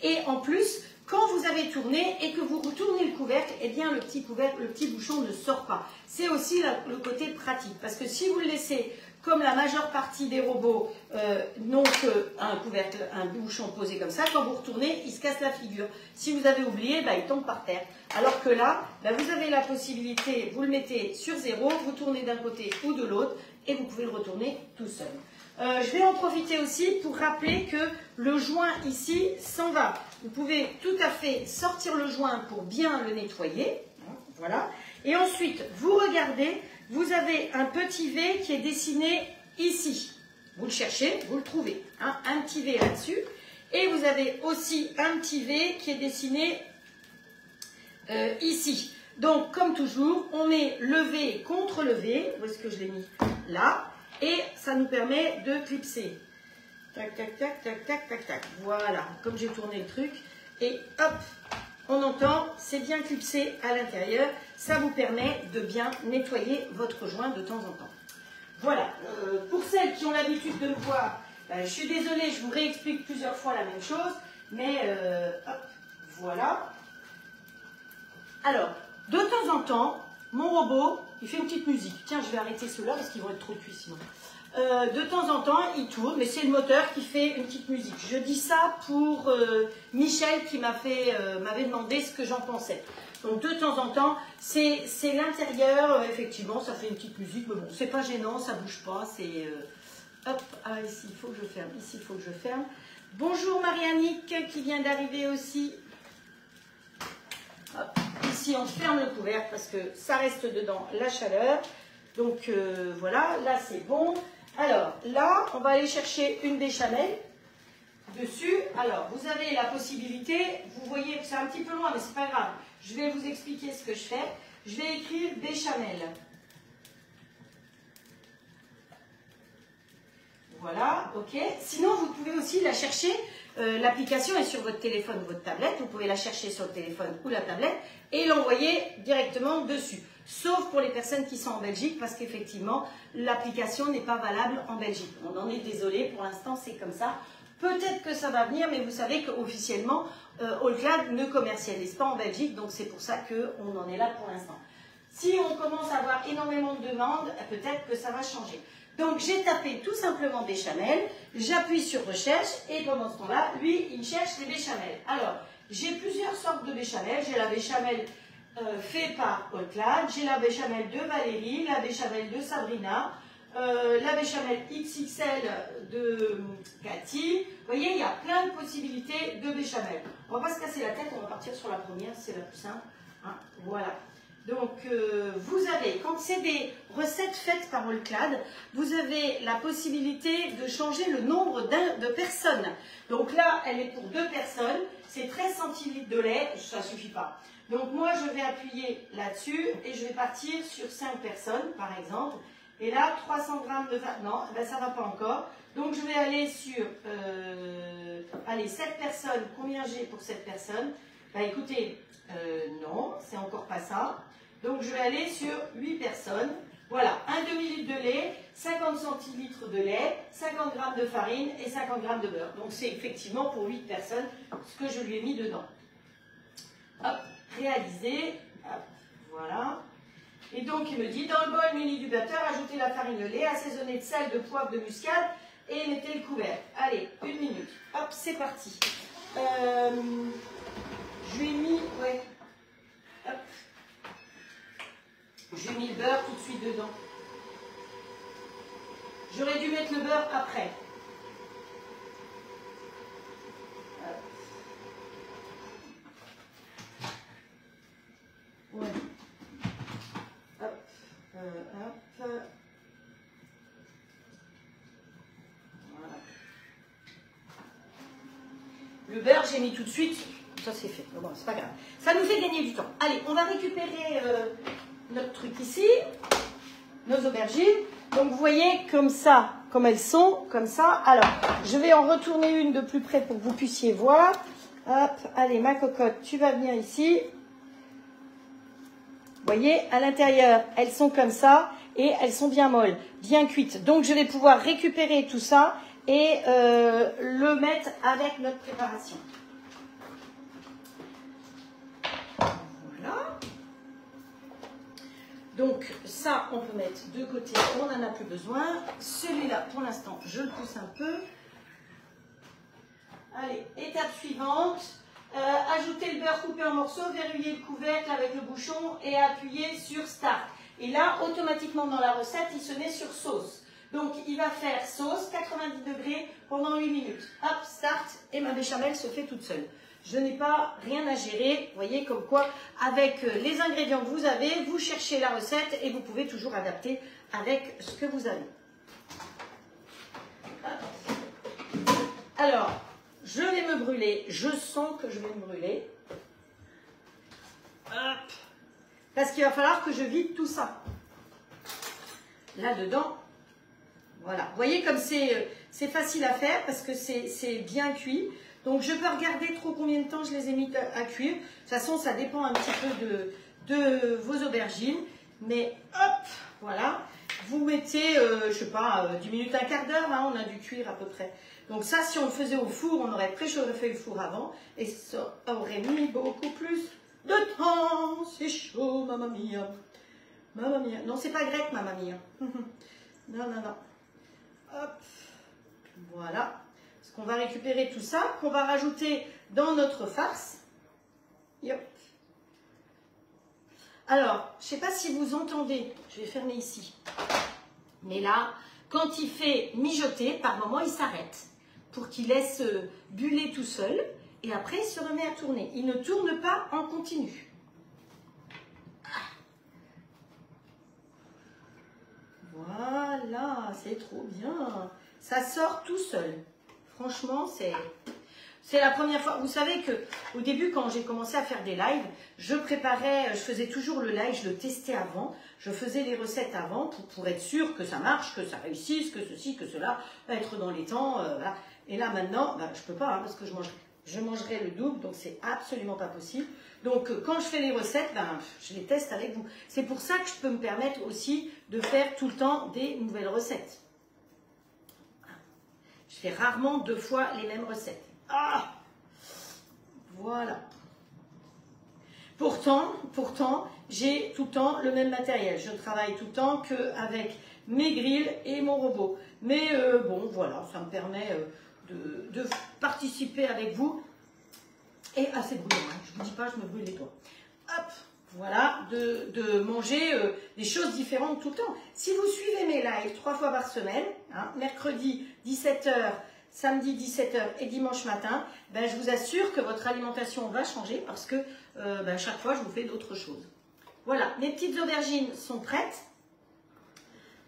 Et en plus, quand vous avez tourné et que vous retournez le couvercle, eh bien le petit bouchon ne sort pas. C'est aussi le côté pratique, parce que si vous le laissez comme la majeure partie des robots n'ont qu'un couvercle, un bouchon posé comme ça, quand vous retournez, il se casse la figure. Si vous avez oublié, bah, il tombe par terre. Alors que là, bah, vous avez la possibilité, vous le mettez sur 0, vous tournez d'un côté ou de l'autre, et vous pouvez le retourner tout seul. Je vais en profiter aussi pour rappeler que le joint ici s'en va. Vous pouvez tout à fait sortir le joint pour bien le nettoyer. Voilà. Et ensuite, vous regardez, vous avez un petit V qui est dessiné ici. Vous le cherchez, vous le trouvez. Hein, un petit V là-dessus. Et vous avez aussi un petit V qui est dessiné ici. Donc, comme toujours, on met le V contre le V. Où est-ce que je l'ai mis? Là. Et ça nous permet de clipser. Tac, tac, tac, tac, tac, tac, tac. Voilà, comme j'ai tourné le truc. Et hop, on entend, c'est bien clipsé à l'intérieur. Ça vous permet de bien nettoyer votre joint de temps en temps. Voilà, pour celles qui ont l'habitude de me voir, je suis désolée, je vous réexplique plusieurs fois la même chose. Mais hop, voilà. Alors, de temps en temps, mon robot, il fait une petite musique. Tiens, je vais arrêter ceux-là parce qu'ils vont être trop cuits sinon. De temps en temps, il tourne, mais c'est le moteur qui fait une petite musique. Je dis ça pour Michel qui m'avait demandé ce que j'en pensais. Donc de temps en temps, c'est l'intérieur, effectivement, ça fait une petite musique, mais bon, c'est pas gênant, ça bouge pas, c'est... hop, ah ici, il faut que je ferme, ici, il faut que je ferme. Bonjour Marie-Annick qui vient d'arriver aussi. Hop, ici, on ferme le couvercle parce que ça reste dedans la chaleur. Donc voilà, là c'est bon. Alors là, on va aller chercher une béchamel dessus. Alors, vous avez la possibilité, vous voyez que c'est un petit peu loin, mais c'est pas grave. Je vais vous expliquer ce que je fais. Je vais écrire béchamel. Voilà, ok. Sinon, vous pouvez aussi la chercher. L'application est sur votre téléphone ou votre tablette. Vous pouvez la chercher sur le téléphone ou la tablette et l'envoyer directement dessus. Sauf pour les personnes qui sont en Belgique, parce qu'effectivement, l'application n'est pas valable en Belgique. On en est désolé, pour l'instant, c'est comme ça. Peut-être que ça va venir, mais vous savez qu'officiellement, Allclad ne commercialise pas en Belgique, donc c'est pour ça qu'on en est là pour l'instant. Si on commence à avoir énormément de demandes, peut-être que ça va changer. Donc, j'ai tapé tout simplement béchamel, j'appuie sur recherche, et pendant ce temps-là, lui, il cherche les béchamels. Alors, j'ai plusieurs sortes de béchamel. J'ai la béchamel fait par Allclad, j'ai la béchamel de Valérie, la béchamel de Sabrina, la béchamel XXL de Cathy. Vous voyez, il y a plein de possibilités de béchamel. On va pas se casser la tête, on va partir sur la première, c'est la plus simple. Hein, voilà. Donc, vous avez, quand c'est des recettes faites par Allclad, vous avez la possibilité de changer le nombre de personnes. Donc là, elle est pour 2 personnes, c'est 13 centilitres de lait, ça ne suffit pas. Donc moi, je vais appuyer là-dessus et je vais partir sur 5 personnes, par exemple. Et là, 300 grammes de farine, non, ben, ça ne va pas encore. Donc je vais aller sur, 7 personnes, combien j'ai pour 7 personnes? Ben, écoutez, non, c'est encore pas ça. Donc, je vais aller sur 8 personnes. Voilà, un demi-litre de lait, 50 centilitres de lait, 50 g de farine et 50 g de beurre. Donc, c'est effectivement pour 8 personnes ce que je lui ai mis dedans. Hop, réalisé. Hop, voilà. Et donc, il me dit, dans le bol muni du batteur, ajoutez la farine, le lait, assaisonnez de sel, de poivre, de muscade et mettez le couvercle. Allez, 1 minute. Hop, c'est parti. Je lui ai mis, ouais. Hop. J'ai mis le beurre tout de suite dedans. J'aurais dû mettre le beurre après. Hop. Ouais. Hop. Hop. Voilà. Le beurre, j'ai mis tout de suite. Ça, c'est fait. Bon, c'est pas grave. Ça nous fait gagner du temps. Allez, on va récupérer... notre truc ici, nos aubergines. Donc vous voyez comme ça, comme elles sont, comme ça. Alors, je vais en retourner une de plus près pour que vous puissiez voir. Hop, allez ma cocotte, tu vas venir ici. voyez, à l'intérieur, elles sont comme ça et elles sont bien molles, bien cuites. Donc, je vais pouvoir récupérer tout ça et le mettre avec notre préparation. Voilà. Donc, ça, on peut mettre de côté, on n'en a plus besoin. Celui-là, pour l'instant, je le pousse un peu. Allez, étape suivante. Ajoutez le beurre coupé en morceaux, verrouillez le couvercle avec le bouchon et appuyez sur Start. Et là, automatiquement dans la recette, il se met sur sauce. Donc, il va faire sauce, 90 degrés pendant 8 minutes. Hop, Start, et ma béchamel se fait toute seule. Je n'ai pas rien à gérer. Vous voyez, comme quoi, avec les ingrédients que vous avez, vous cherchez la recette et vous pouvez toujours adapter avec ce que vous avez. Hop. Alors, je vais me brûler. Je sens que je vais me brûler. Hop. Parce qu'il va falloir que je vide tout ça. Là-dedans. Voilà. Vous voyez comme c'est facile à faire parce que c'est bien cuit. Donc, je peux regarder trop combien de temps je les ai mis à cuire. De toute façon, ça dépend un petit peu de vos aubergines. Mais hop, voilà. Vous mettez, je sais pas, 10 minutes, un quart d'heure. Hein, on a dû cuire à peu près. Donc ça, si on le faisait au four, on aurait préchauffé le four avant. Et ça aurait mis beaucoup plus de temps. C'est chaud, mamma mia. Mamma mia. Non, c'est pas grec, mamma mia. Non, non, non. Hop. Voilà. Parce qu'on va récupérer tout ça, qu'on va rajouter dans notre farce. Yop. Alors, je ne sais pas si vous entendez. Je vais fermer ici. Mais là, quand il fait mijoter, par moment, il s'arrête. Pour qu'il laisse buller tout seul. Et après, il se remet à tourner. Il ne tourne pas en continu. Voilà, c'est trop bien. Ça sort tout seul. Franchement, c'est la première fois. Vous savez qu'au début, quand j'ai commencé à faire des lives, je faisais toujours le live, je le testais avant. Je faisais les recettes avant pour être sûr que ça marche, que ça réussisse, que ceci, que cela, être dans les temps. Voilà. Et là, maintenant, je ne peux pas, hein, parce que je mangerai le double, donc c'est absolument pas possible. Donc, quand je fais les recettes, je les teste avec vous. C'est pour ça que je peux me permettre aussi de faire tout le temps des nouvelles recettes. Je fais rarement 2 fois les mêmes recettes. Ah, voilà. Pourtant, j'ai tout le temps le même matériel. Je travaille tout le temps qu'avec mes grilles et mon robot. Mais bon, voilà, ça me permet de participer avec vous. Et assez brûlant, hein. Je ne vous dis pas, je me brûle les doigts. Hop, voilà, de manger des choses différentes tout le temps. Si vous suivez mes lives 3 fois par semaine, hein, mercredi 17 h, samedi 17 h et dimanche matin, je vous assure que votre alimentation va changer parce que chaque fois, je vous fais d'autres choses. Voilà, mes petites aubergines sont prêtes.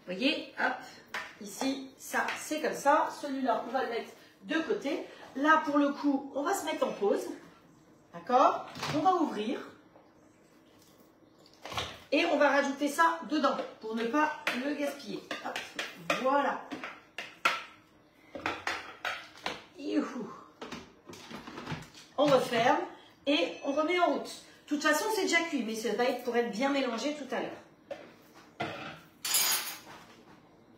Vous voyez, hop, ici, ça, c'est comme ça. Celui-là, on va le mettre de côté. Là, pour le coup, on va se mettre en pause. D'accord? On va ouvrir. Et on va rajouter ça dedans pour ne pas le gaspiller. Hop, voilà. Youhou. On referme et on remet en route. De toute façon, c'est déjà cuit, mais ça va être pour être bien mélangé tout à l'heure.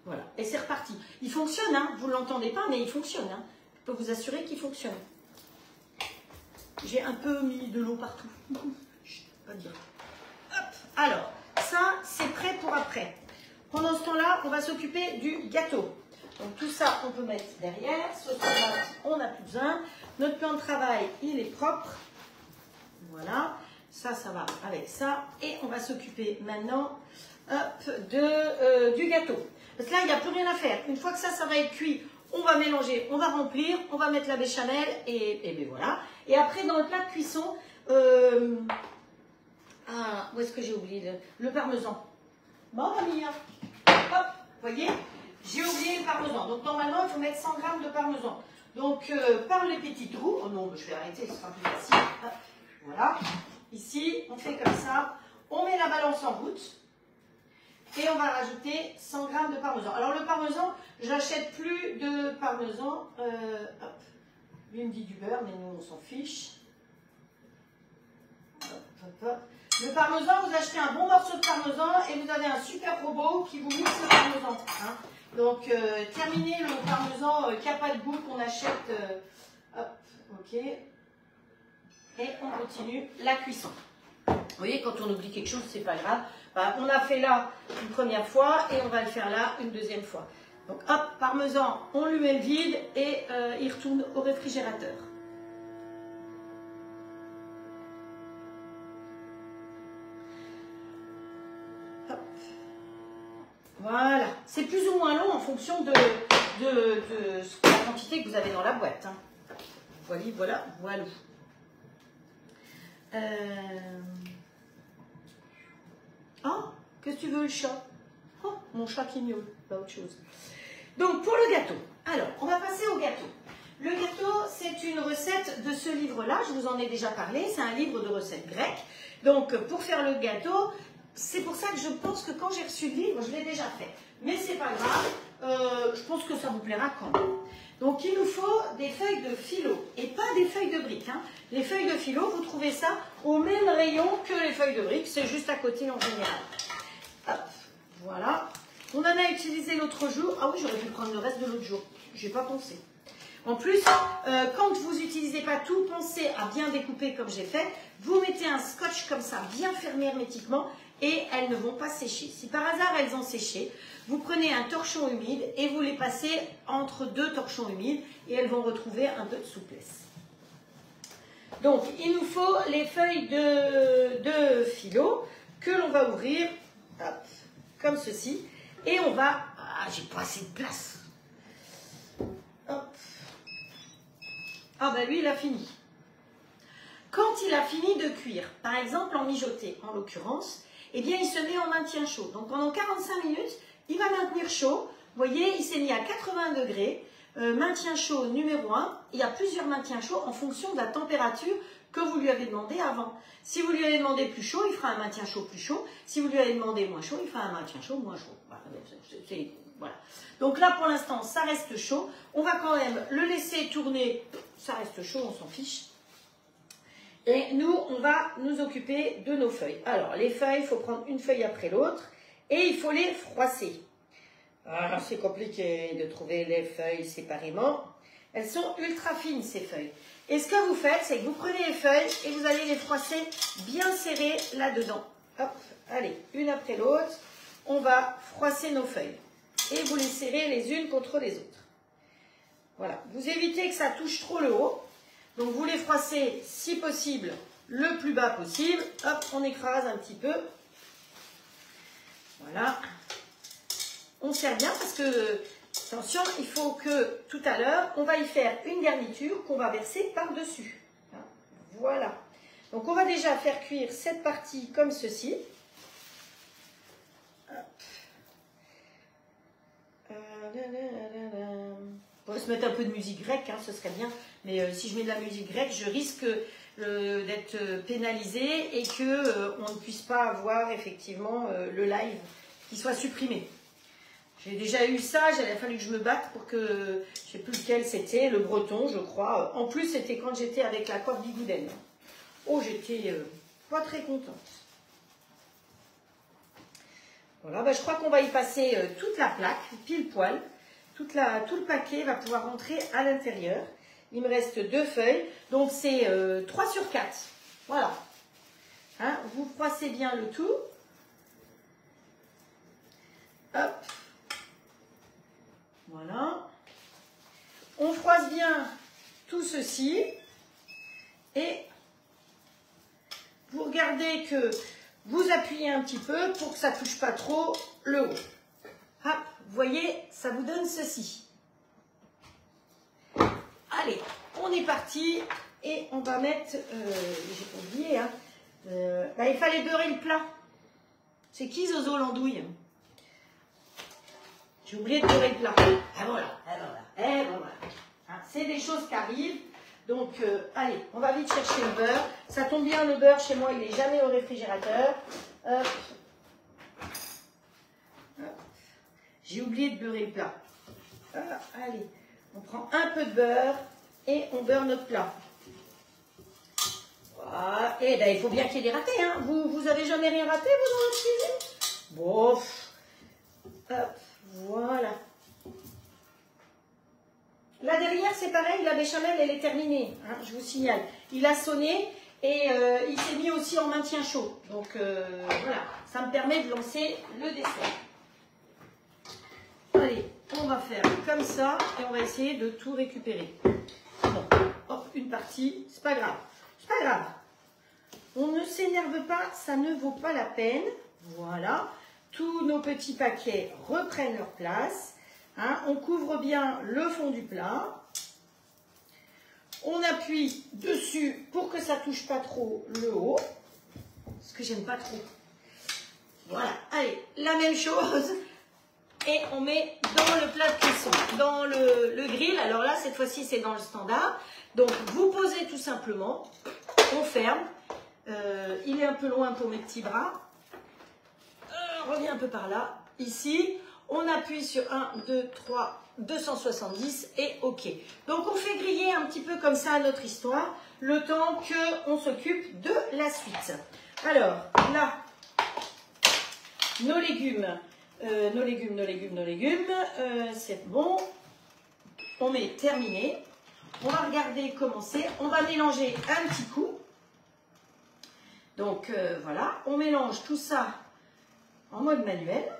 Voilà, et c'est reparti. Il fonctionne, hein, vous ne l'entendez pas, mais il fonctionne. Hein. Je peux vous assurer qu'il fonctionne. J'ai un peu mis de l'eau partout. Je ne peux pas dire. Hop. Alors, ça, c'est prêt pour après. Pendant ce temps-là, on va s'occuper du gâteau. Donc, tout ça, on peut mettre derrière. Sauce tomate, on n'a plus besoin. Notre plan de travail, il est propre. Voilà. Ça, ça va avec ça. Et on va s'occuper maintenant du gâteau. Parce que là, il n'y a plus rien à faire. Une fois que ça va être cuit, on va mélanger, on va remplir, on va mettre la béchamel et bien voilà. Et après, dans le plat de cuisson, où est-ce que j'ai oublié le parmesan? Mamma mia. Hop, vous voyez, j'ai oublié le parmesan. Donc normalement, il faut mettre 100 g de parmesan. Donc par les petits trous, oh non, je vais arrêter, ce sera plus facile. Hop, voilà. Ici, on fait comme ça. On met la balance en route. Et on va rajouter 100 g de parmesan. Alors le parmesan, j'achète plus de parmesan. Hop. Lui me dit du beurre, mais nous on s'en fiche. Hop, hop, hop. Le parmesan, vous achetez un bon morceau de parmesan et vous avez un super robot qui vous mixe le parmesan. Hein. Donc, terminez le parmesan qui n'a pas de goût qu'on achète. Hop, ok. Et on continue la cuisson. Vous voyez, quand on oublie quelque chose, c'est pas grave. Ben, on a fait là une première fois et on va le faire là une deuxième fois. Donc, hop, parmesan, on lui met le vide et il retourne au réfrigérateur. Voilà, c'est plus ou moins long en fonction de la quantité que vous avez dans la boîte. Hein. Voilà. Oh, qu'est-ce que tu veux le chat? Oh, mon chat qui miaule, pas autre chose. Donc pour le gâteau, alors on va passer au gâteau. Le gâteau, c'est une recette de ce livre-là, je vous en ai déjà parlé, c'est un livre de recettes grecques. Donc pour faire le gâteau, c'est pour ça que je pense que quand j'ai reçu le livre, je l'ai déjà fait. Mais c'est pas grave, je pense que ça vous plaira quand même. Donc il nous faut des feuilles de phyllo et pas des feuilles de briques. Hein. Les feuilles de phyllo, vous trouvez ça au même rayon que les feuilles de briques, c'est juste à côté en général. Hop, voilà. On en a utilisé l'autre jour. Ah oui, j'aurais pu prendre le reste de l'autre jour. J'ai pas pensé. En plus, quand vous n'utilisez pas tout, pensez à bien découper comme j'ai fait. Vous mettez un scotch comme ça, bien fermé hermétiquement, et elles ne vont pas sécher. Si par hasard elles ont séché, vous prenez un torchon humide et vous les passez entre deux torchons humides et elles vont retrouver un peu de souplesse. Donc, il nous faut les feuilles de phyllo que l'on va ouvrir hop, comme ceci. Et on va... Ah, j'ai pas assez de place. Hop. Ah ben lui, il a fini. Quand il a fini de cuire, par exemple en mijoté en l'occurrence, eh bien il se met en maintien chaud. Donc pendant 45 minutes, il va maintenir chaud. Vous voyez, il s'est mis à 80 degrés. Maintien chaud numéro 1. Il y a plusieurs maintiens chauds en fonction de la température que vous lui avez demandé avant. Si vous lui avez demandé plus chaud, il fera un maintien chaud plus chaud. Si vous lui avez demandé moins chaud, il fera un maintien chaud moins chaud. Voilà. Donc là, pour l'instant, ça reste chaud. On va quand même le laisser tourner. Ça reste chaud, on s'en fiche. Et nous, on va nous occuper de nos feuilles. Alors, les feuilles, il faut prendre une feuille après l'autre et il faut les froisser. Alors, c'est compliqué de trouver les feuilles séparément. Elles sont ultra fines, ces feuilles. Et ce que vous faites, c'est que vous prenez les feuilles et vous allez les froisser bien serrées là-dedans. Hop, allez, une après l'autre. On va froisser nos feuilles. Et vous les serrez les unes contre les autres. Voilà. Vous évitez que ça touche trop le haut. Donc, vous les froissez, si possible, le plus bas possible. Hop, on écrase un petit peu. Voilà. On serre bien parce que, attention, il faut que, tout à l'heure, on va y faire une garniture qu'on va verser par-dessus. Voilà. Donc, on va déjà faire cuire cette partie comme ceci. On pourrait se mettre un peu de musique grecque, hein, ce serait bien. Mais si je mets de la musique grecque, je risque d'être pénalisée et que on ne puisse pas avoir effectivement le live qui soit supprimé. J'ai déjà eu ça, il a fallu que je me batte pour que, je ne sais plus lequel c'était, le breton, je crois. En plus, c'était quand j'étais avec la coiffe Bigouden. Oh, j'étais pas très contente. Voilà, ben, je crois qu'on va y passer toute la plaque, pile poil. Tout le paquet va pouvoir rentrer à l'intérieur. Il me reste 2 feuilles, donc c'est 3 sur 4. Voilà. Hein, vous froissez bien le tout. Hop. Voilà. On froisse bien tout ceci. Et vous regardez que vous appuyez un petit peu pour que ça ne touche pas trop le haut. Hop, vous voyez, ça vous donne ceci. Allez, on est parti et on va mettre, j'ai pas oublié, hein, il fallait beurrer le plat. C'est qui Zozo l'andouille? J'ai oublié de beurrer le plat. Ah voilà, hein, c'est des choses qui arrivent. Donc, allez, on va vite chercher le beurre. Ça tombe bien, le beurre, chez moi, il n'est jamais au réfrigérateur. Hop. J'ai oublié de beurrer le plat. Allez, on prend un peu de beurre et on beurre notre plat. Voilà, Et ben, il faut bien qu'il y ait des ratés. Hein. Vous avez jamais rien raté, vous, dans votre cuisine? Bon. Hop, voilà. Là derrière, c'est pareil, la béchamel, elle est terminée. Hein, je vous signale. Il a sonné et il s'est mis aussi en maintien chaud. Donc, voilà. Ça me permet de lancer le dessert. Allez, on va faire comme ça et on va essayer de tout récupérer. Bon, hop, une partie, c'est pas grave. C'est pas grave. On ne s'énerve pas, ça ne vaut pas la peine. Voilà. Tous nos petits paquets reprennent leur place. Hein, on couvre bien le fond du plat. On appuie dessus pour que ça ne touche pas trop le haut. Ce que j'aime pas trop. Voilà. Allez, la même chose. Et on met dans le plat de cuisson, dans le grill. Alors là, cette fois-ci, c'est dans le standard. Donc, vous posez tout simplement. On ferme. Il est un peu loin pour mes petits bras. Reviens un peu par là. Ici, on appuie sur 1, 2, 3, 270 et OK. Donc, on fait griller un petit peu comme ça notre histoire, le temps qu'on s'occupe de la suite. Alors, là, nos légumes, c'est bon. On met terminé. On va regarder comment c'est. On va mélanger un petit coup. Donc, voilà. On mélange tout ça en mode manuel.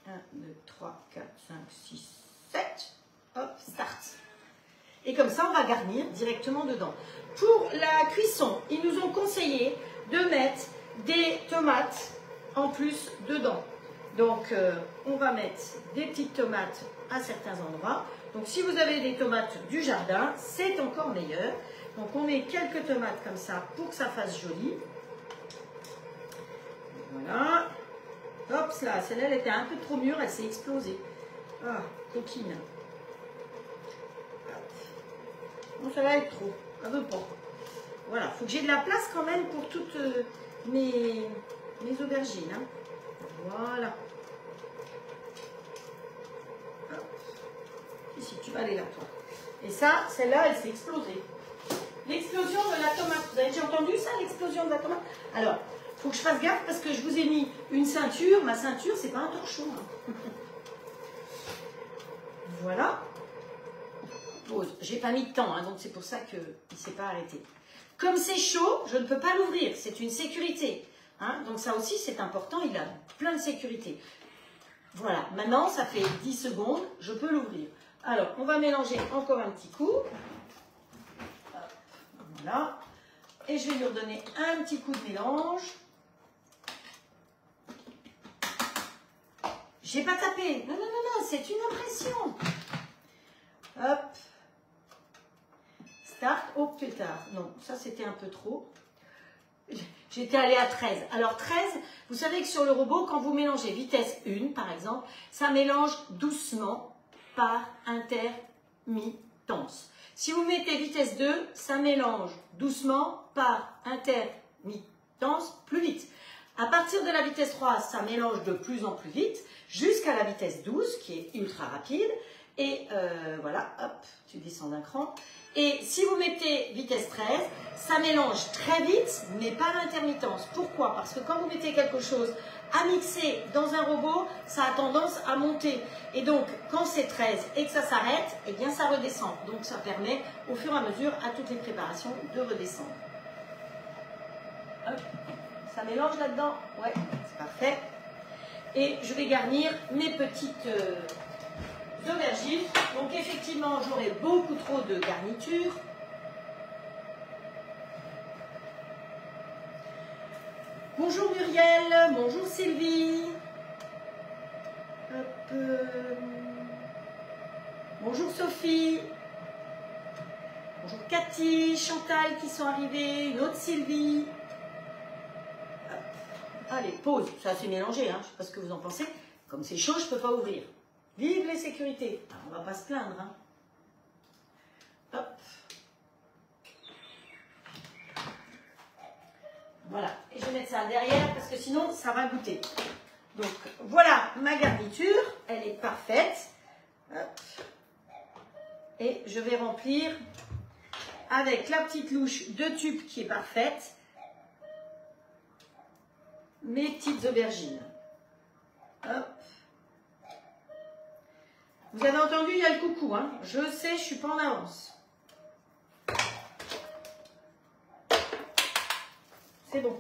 1, 2, 3, 4, 5, 6, 7. Hop, start. Et comme ça, on va garnir directement dedans. Pour la cuisson, ils nous ont conseillé de mettre des tomates en plus dedans. Donc, on va mettre des petites tomates à certains endroits. Donc, si vous avez des tomates du jardin, c'est encore meilleur. Donc, on met quelques tomates comme ça pour que ça fasse joli. Voilà. Hop, là, celle-là, elle était un peu trop mûre, elle s'est explosée. Ah, coquine. Bon, celle-là, elle est trop. Elle veut pas. Voilà, il faut que j'ai de la place quand même pour toutes mes aubergines. Hein. Voilà. Hop. Ici, tu vas aller là, toi. Et ça, celle-là, elle s'est explosée. L'explosion de la tomate. Vous avez déjà entendu ça, l'explosion de la tomate? Alors, il faut que je fasse gaffe parce que je vous ai mis une ceinture. Ma ceinture, c'est pas un torchon. Hein. Voilà. Pause. J'ai pas mis de temps, hein, donc c'est pour ça qu'il ne s'est pas arrêté. Comme c'est chaud, je ne peux pas l'ouvrir. C'est une sécurité. Hein, donc ça aussi, c'est important. Il a plein de sécurité. Voilà. Maintenant, ça fait 10 secondes. Je peux l'ouvrir. Alors, on va mélanger encore un petit coup. Voilà. Et je vais lui redonner un petit coup de mélange. J'ai pas tapé. Non, non, non, non, c'est une impression. Hop. Start. Oh, pétard. Non, ça c'était un peu trop. J'étais allée à 13. Alors 13, vous savez que sur le robot, quand vous mélangez vitesse 1, par exemple, ça mélange doucement par intermittence. Si vous mettez vitesse 2, ça mélange doucement par intermittence plus vite. À partir de la vitesse 3, ça mélange de plus en plus vite, jusqu'à la vitesse 12, qui est ultra rapide. Et voilà, hop, tu descends d'un cran. Et si vous mettez vitesse 13, ça mélange très vite, mais pas d'intermittence. Pourquoi? Parce que quand vous mettez quelque chose à mixer dans un robot, ça a tendance à monter. Et donc, quand c'est 13 et que ça s'arrête, eh bien ça redescend. Donc ça permet, au fur et à mesure, à toutes les préparations, de redescendre. Hop. Ça mélange là-dedans? Ouais, c'est parfait. Et je vais garnir mes petites aubergines. Donc effectivement, j'aurai beaucoup trop de garniture. Bonjour Muriel, bonjour Sylvie. Hop, bonjour Sophie. Bonjour Cathy, Chantal qui sont arrivées, une autre Sylvie. Hop. Allez, pause. Ça s'est mélangé, hein. Je ne sais pas ce que vous en pensez. Comme c'est chaud, je ne peux pas ouvrir. Vive les sécurités. Alors, on ne va pas se plaindre. Hein. Hop. Voilà. Et je vais mettre ça derrière parce que sinon, ça va goûter. Donc, voilà ma garniture. Elle est parfaite. Hop. Et je vais remplir avec la petite louche de tube qui est parfaite, mes petites aubergines. Hop. Vous avez entendu, il y a le coucou, hein. Je sais, je suis pas en avance. C'est bon.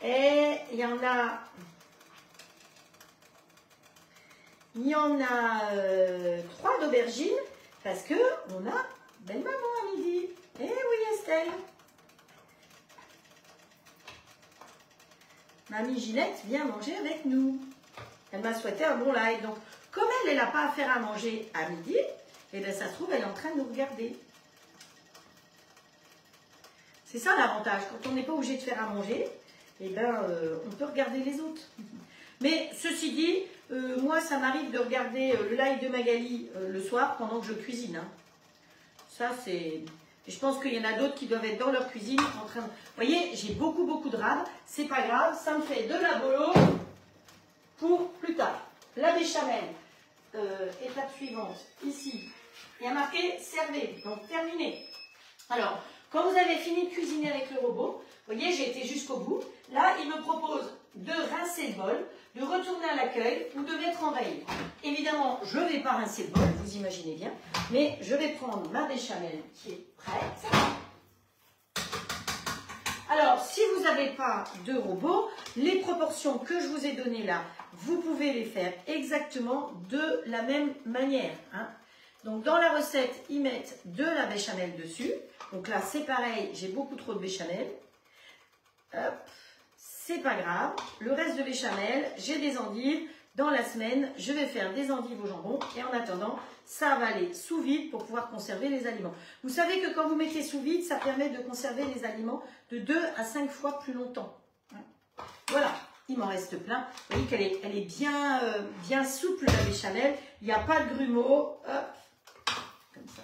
Et il y en a 3 d'aubergines parce que on a belle maman à midi. Eh oui, Estelle. Mamie Ginette vient manger avec nous. Elle m'a souhaité un bon live. Donc, comme elle n'a pas à faire à manger à midi, et bien ça se trouve, elle est en train de nous regarder. C'est ça l'avantage. Quand on n'est pas obligé de faire à manger, et ben, on peut regarder les autres. Mais ceci dit, moi, ça m'arrive de regarder le live de Magali le soir pendant que je cuisine. Hein. Ça, c'est... Et je pense qu'il y en a d'autres qui doivent être dans leur cuisine en train de... Vous voyez, j'ai beaucoup de rades. C'est pas grave, ça me fait de la bolo pour plus tard. La béchamel, étape suivante, ici. Il y a marqué servez, donc terminé. Alors, quand vous avez fini de cuisiner avec le robot, vous voyez, j'ai été jusqu'au bout. Là, il me propose de rincer le bol, de retourner à l'accueil ou de mettre en veille. Évidemment, je ne vais pas rincer le bol, vous imaginez bien, mais je vais prendre ma béchamel qui est prête. Alors, si vous n'avez pas de robot, les proportions que je vous ai données là, vous pouvez les faire exactement de la même manière. Hein. Donc, dans la recette, ils mettent de la béchamel dessus. Donc là, c'est pareil, j'ai beaucoup trop de béchamel. Hop, c'est pas grave. Le reste de béchamel, j'ai des endives. Dans la semaine, je vais faire des endives au jambon. Et en attendant, ça va aller sous vide pour pouvoir conserver les aliments. Vous savez que quand vous mettez sous vide, ça permet de conserver les aliments de 2 à 5 fois plus longtemps. Voilà, il m'en reste plein. Vous voyez qu'elle est bien, bien souple, la béchamel. Il n'y a pas de grumeaux. Hop, comme ça.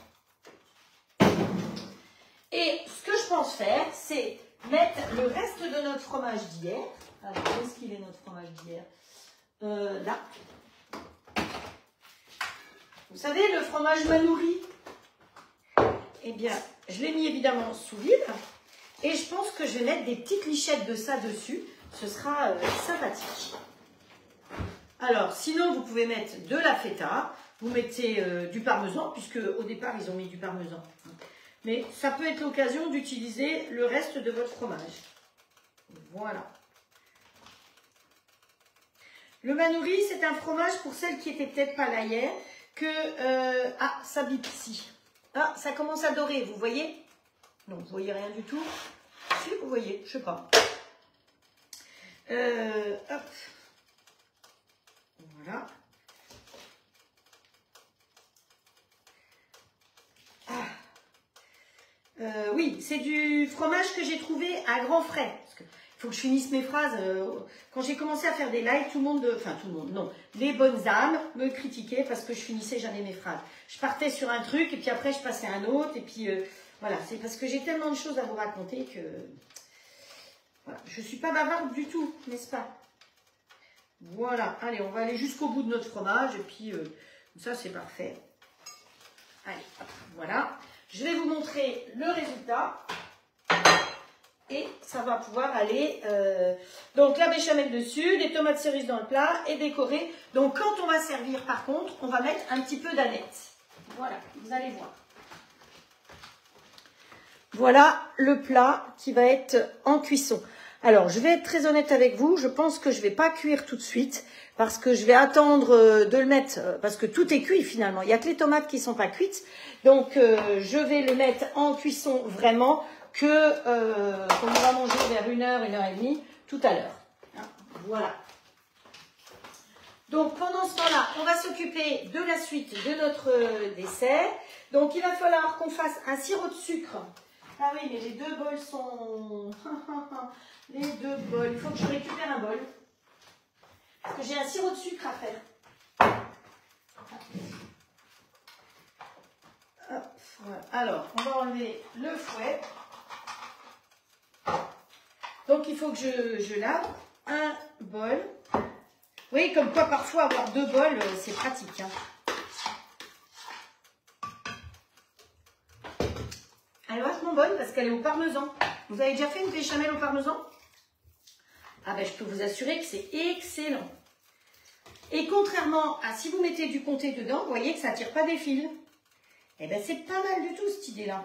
Et ce que je pense faire, c'est mettre le reste de notre fromage d'hier. Alors, où est-ce qu'il est notre fromage d'hier? Là. Vous savez, le fromage Manouri, eh bien, je l'ai mis évidemment sous vide. Et je pense que je vais mettre des petites lichettes de ça dessus. Ce sera sympathique. Alors, sinon, vous pouvez mettre de la feta. Vous mettez du parmesan, puisque au départ, ils ont mis du parmesan. Mais ça peut être l'occasion d'utiliser le reste de votre fromage. Voilà. Le Manouri, c'est un fromage, pour celles qui n'étaient peut-être pas là hier, que... ah, ça bip ici. Ah, ça commence à dorer, vous voyez? Non, vous voyez rien du tout. Si, vous voyez, je sais pas. Hop. Voilà. Oui, c'est du fromage que j'ai trouvé à grands frais. Parce que il faut que je finisse mes phrases. Quand j'ai commencé à faire des lives, tout le monde, non, les bonnes âmes me critiquaient parce que je finissais jamais mes phrases. Je partais sur un truc et puis après je passais à un autre et puis voilà, c'est parce que j'ai tellement de choses à vous raconter que voilà, je suis pas bavarde du tout, n'est-ce pas? Voilà, allez, on va aller jusqu'au bout de notre fromage et puis ça c'est parfait. Allez, hop, voilà. Je vais vous montrer le résultat. Et ça va pouvoir aller, donc la béchamel dessus, des tomates cerises dans le plat et décorer. Donc quand on va servir par contre, on va mettre un petit peu d'aneth. Voilà, vous allez voir. Voilà le plat qui va être en cuisson. Alors je vais être très honnête avec vous, je pense que je ne vais pas cuire tout de suite parce que je vais attendre de le mettre, parce que tout est cuit finalement. Il n'y a que les tomates qui ne sont pas cuites. Donc je vais le mettre en cuisson vraiment qu'on va manger vers 1h, 1h30 tout à l'heure. Voilà. Donc pendant ce temps-là, on va s'occuper de la suite de notre dessert. Donc il va falloir qu'on fasse un sirop de sucre. Ah oui, mais les deux bols sont... les deux bols. Il faut que je récupère un bol. Parce que j'ai un sirop de sucre à faire. Hop, voilà. Alors, on va enlever le fouet. Donc, il faut que je lave un bol. voyez, comme quoi parfois avoir 2 bols, c'est pratique. Hein. Elle est vachement bonne parce qu'elle est au parmesan. Vous avez déjà fait une béchamel au parmesan? Ah ben je peux vous assurer que c'est excellent. Et contrairement à si vous mettez du comté dedans, vous voyez que ça ne tire pas des fils. Eh ben c'est pas mal du tout cette idée-là.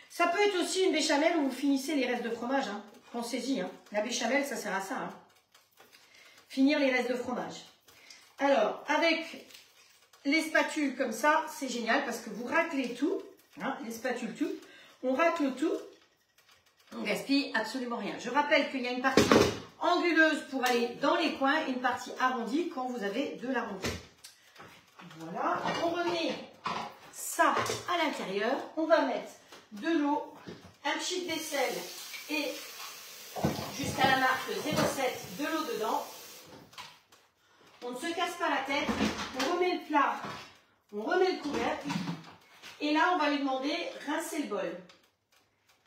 Ça peut être aussi une béchamel où vous finissez les restes de fromage. Hein. Pensez-y, hein. La béchamel, ça sert à ça. Hein. Finir les restes de fromage. Alors, avec les spatules comme ça, c'est génial parce que vous raclez tout. Hein, les spatules tout. On racle tout. On gaspille absolument rien. Je rappelle qu'il y a une partie anguleuse pour aller dans les coins et une partie arrondie quand vous avez de l'arrondi. Voilà. On remet ça à l'intérieur. On va mettre de l'eau, un petit de vaisselle et jusqu'à la marque 0,7 de l'eau dedans. On ne se casse pas la tête. On remet le plat. On remet le couvercle. Et là, on va lui demander rincer le bol.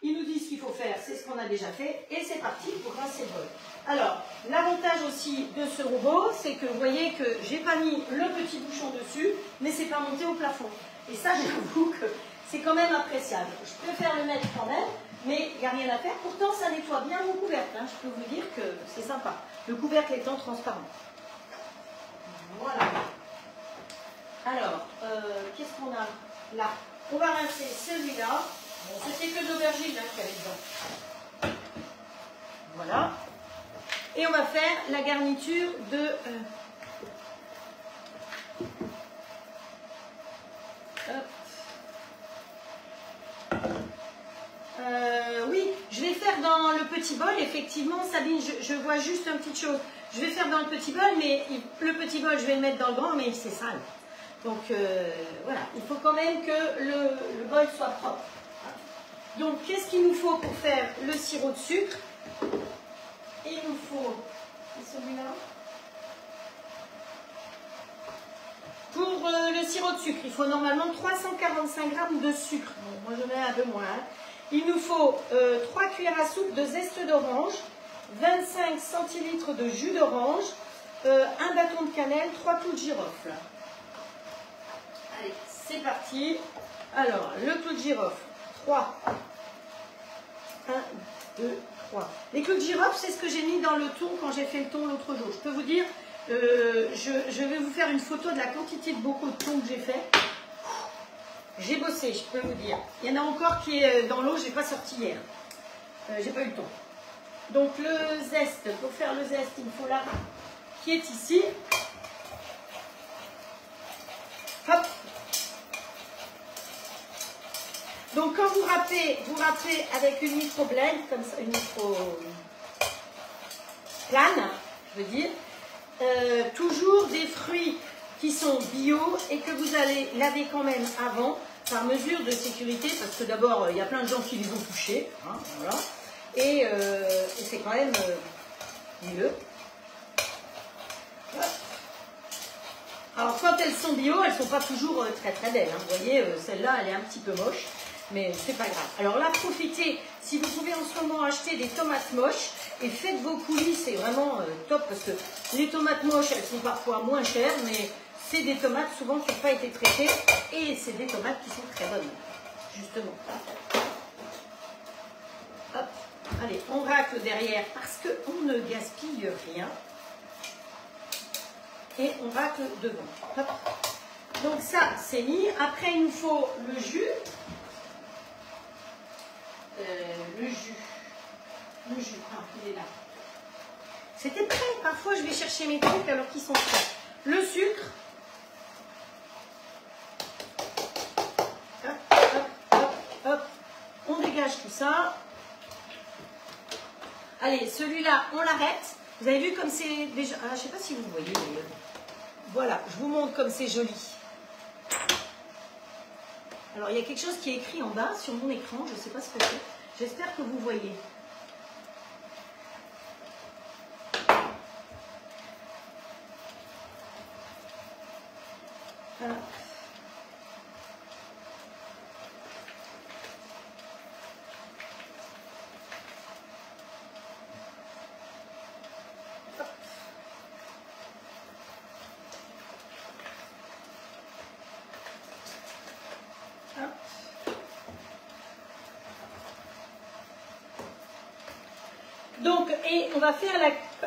Il nous dit ce qu'il faut faire, c'est ce qu'on a déjà fait. Et c'est parti pour rincer le bol. Alors, l'avantage aussi de ce robot, c'est que vous voyez que j'ai pas mis le petit bouchon dessus, mais c'est pas monté au plafond. Et ça, j'avoue que c'est quand même appréciable. Je préfère le mettre quand même, mais il n'y a rien à faire. Pourtant, ça nettoie bien mon couvercle. Hein. Je peux vous dire que c'est sympa. Le couvercle étant transparent. Voilà. Alors, qu'est-ce qu'on a là? On va rincer celui-là. Bon, c'était que de l'aubergine hein, qu'il y avait dedans. Voilà. Et on va faire la garniture de... oui, je vais faire dans le petit bol, effectivement, Sabine, je vois juste une petite chose. Je vais faire dans le petit bol, mais le petit bol, je vais le mettre dans le grand, mais c'est sale. Donc, voilà, il faut quand même que le bol soit propre. Donc, qu'est-ce qu'il nous faut pour faire le sirop de sucre? Il nous faut celui-là. Pour le sirop de sucre, il faut normalement 345 g de sucre. Bon, moi, je mets un peu moins. Hein. Il nous faut 3 cuillères à soupe de zeste d'orange, 25 centilitres de jus d'orange, un bâton de cannelle, 3 clous de girofle. Allez, c'est parti. Alors, le clou de girofle, 3. 1, 2, 3. Les clous de girofle, c'est ce que j'ai mis dans le thon quand j'ai fait le thon l'autre jour. Je peux vous dire, je vais vous faire une photo de la quantité de bocaux de thon que j'ai fait. J'ai bossé, je peux vous dire. Il y en a encore qui est dans l'eau, je n'ai pas sorti hier. J'ai pas eu le temps. Donc le zeste, pour faire le zeste, il me faut là, qui est ici. Hop. Donc quand vous râpez avec une micro-blend, comme ça, une micro-plane, je veux dire, toujours des fruits qui sont bio et que vous allez laver quand même avant, par mesure de sécurité, parce que d'abord, il y a plein de gens qui les ont touchés, hein, voilà, et c'est quand même mieux. Alors, quand elles sont bio, elles ne sont pas toujours très très belles, hein. Vous voyez, celle-là, elle est un petit peu moche, mais c'est pas grave. Alors là, profitez, si vous pouvez en ce moment acheter des tomates moches, et faites vos coulis, c'est vraiment top, parce que les tomates moches, elles sont parfois moins chères, mais c'est des tomates souvent qui n'ont pas été traitées, et c'est des tomates qui sont très bonnes, justement. Hop. Allez, on racle derrière, parce qu'on ne gaspille rien. Et on racle devant. Hop. Donc ça, c'est mis. Après, il nous faut le jus. Le jus, ah, il est là. C'était prêt. Parfois, je vais chercher mes trucs alors qu'ils sont prêts. Le sucre. Hop, hop, hop, hop. On dégage tout ça. Allez, celui-là, on l'arrête. Vous avez vu comme c'est déjà... Ah, je ne sais pas si vous voyez d'ailleurs. Voilà, je vous montre comme c'est joli. Alors, il y a quelque chose qui est écrit en bas sur mon écran. Je ne sais pas ce que c'est. J'espère que vous voyez. Voilà. Donc, et on va faire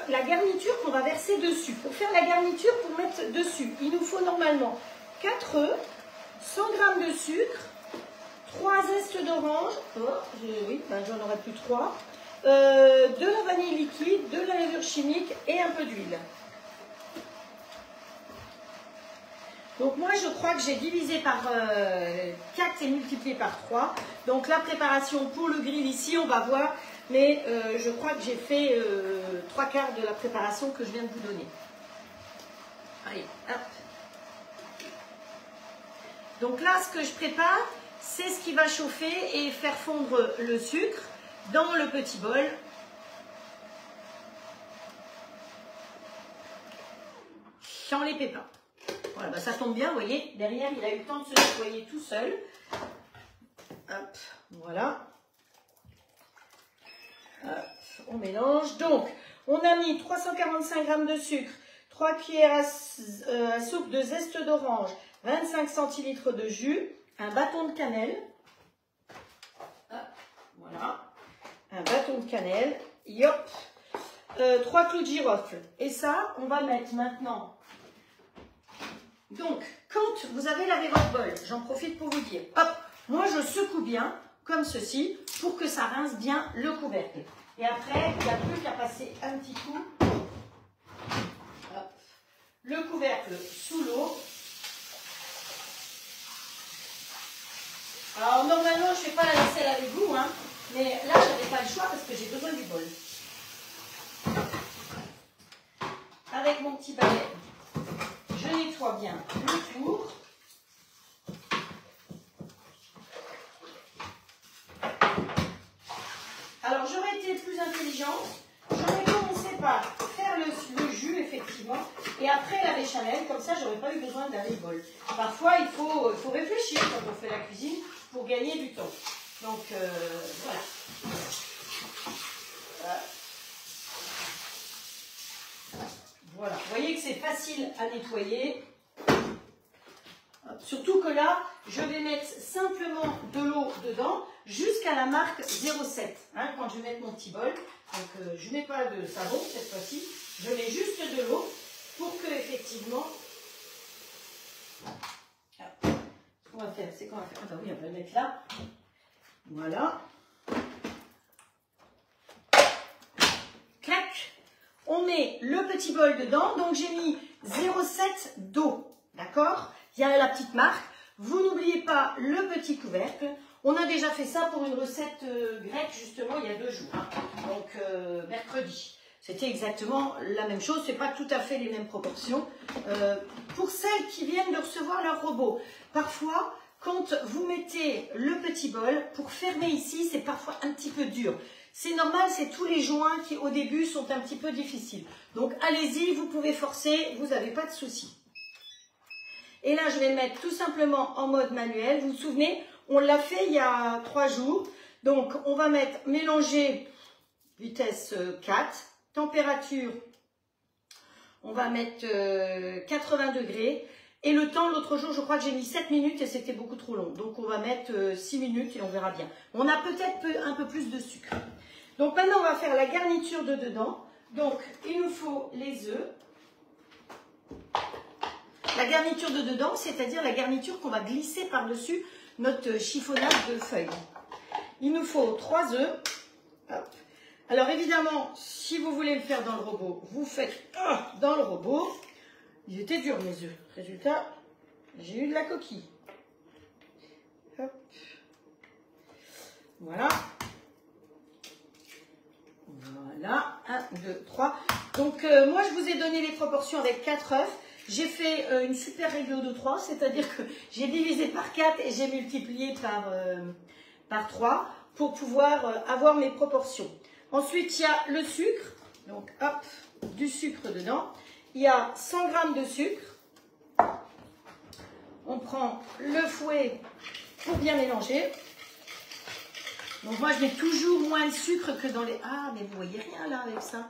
la garniture qu'on va verser dessus. Pour faire la garniture, pour mettre dessus, il nous faut normalement 4 œufs, 100 g de sucre, 3 zestes d'orange, oui, ben j'en aurais plus 3, de la vanille liquide, de la levure chimique et un peu d'huile. Donc moi je crois que j'ai divisé par 4 et multiplié par 3. Donc la préparation pour le grill ici, on va voir, mais je crois que j'ai fait 3/4 de la préparation que je viens de vous donner. Allez, hop. Donc là ce que je prépare, c'est ce qui va chauffer et faire fondre le sucre dans le petit bol. Sans les pépins. Voilà, bah ça tombe bien, vous voyez, derrière il a eu le temps de se nettoyer tout seul. Hop, voilà. Hop, on mélange. Donc, on a mis 345 g de sucre, 3 cuillères à soupe de zeste d'orange, 25 centilitres de jus, un bâton de cannelle. Hop, voilà. Un bâton de cannelle. Yop. 3 clous de girofle. Et ça, on va mettre maintenant. Donc, quand vous avez lavé votre bol, j'en profite pour vous dire, hop, moi je secoue bien, comme ceci, pour que ça rince bien le couvercle. Et après, il n'y a plus qu'à passer un petit coup, hop, le couvercle sous l'eau. Alors, normalement, je ne fais pas la vaisselle avec vous, hein, mais là, je n'avais pas le choix parce que j'ai besoin du bol. Avec mon petit balai, je nettoie bien le tour. Alors, j'aurais été plus intelligente. J'aurais commencé par faire le jus, effectivement, et après la béchamel. Comme ça, j'aurais pas eu besoin de laver le bol. Parfois, il faut réfléchir quand on fait la cuisine pour gagner du temps. Donc, voilà. Voilà, vous voyez que c'est facile à nettoyer. Surtout que là, je vais mettre simplement de l'eau dedans jusqu'à la marque 0,7. Hein, quand je vais mettre mon petit bol. Donc, je ne mets pas de savon cette fois-ci. Je mets juste de l'eau pour que, effectivement... Ce qu'on va faire, c'est qu'on va faire... Ah bah oui, on va le mettre là. Voilà. Clac. On met le petit bol dedans. Donc, j'ai mis 0,7 d'eau. D'accord ? Il y a la petite marque. Vous n'oubliez pas le petit couvercle. On a déjà fait ça pour une recette grecque, justement, il y a 2 jours. Hein. Donc, mercredi. C'était exactement la même chose. Ce n'est pas tout à fait les mêmes proportions. Pour celles qui viennent de recevoir leur robot, parfois, quand vous mettez le petit bol, pour fermer ici, c'est parfois un petit peu dur. C'est normal, c'est tous les joints qui, au début, sont un petit peu difficiles. Donc, allez-y, vous pouvez forcer, vous n'avez pas de souci. Et là, je vais le mettre tout simplement en mode manuel. Vous vous souvenez, on l'a fait il y a 3 jours. Donc, on va mettre mélanger vitesse 4, température, on va mettre 80 degrés. Et le temps, l'autre jour, je crois que j'ai mis 7 minutes et c'était beaucoup trop long. Donc, on va mettre 6 minutes et on verra bien. On a peut-être un peu plus de sucre. Donc, maintenant, on va faire la garniture de dedans. Donc, il nous faut les œufs. La garniture de dedans, c'est-à-dire la garniture qu'on va glisser par-dessus notre chiffonnage de feuilles. Il nous faut 3 œufs. Hop. Alors évidemment, si vous voulez le faire dans le robot, vous faites dans le robot. Ils étaient durs mes œufs. Résultat, j'ai eu de la coquille. Hop. Voilà. Voilà. 1, 2, 3. Donc moi, je vous ai donné les proportions avec 4 œufs. J'ai fait une super règle de 3, c'est-à-dire que j'ai divisé par 4 et j'ai multiplié par 3 pour pouvoir avoir mes proportions. Ensuite, il y a le sucre. Donc, hop, du sucre dedans. Il y a 100 g de sucre. On prend le fouet pour bien mélanger. Donc, moi, je mets toujours moins de sucre que dans les... Ah, mais vous voyez rien là avec ça.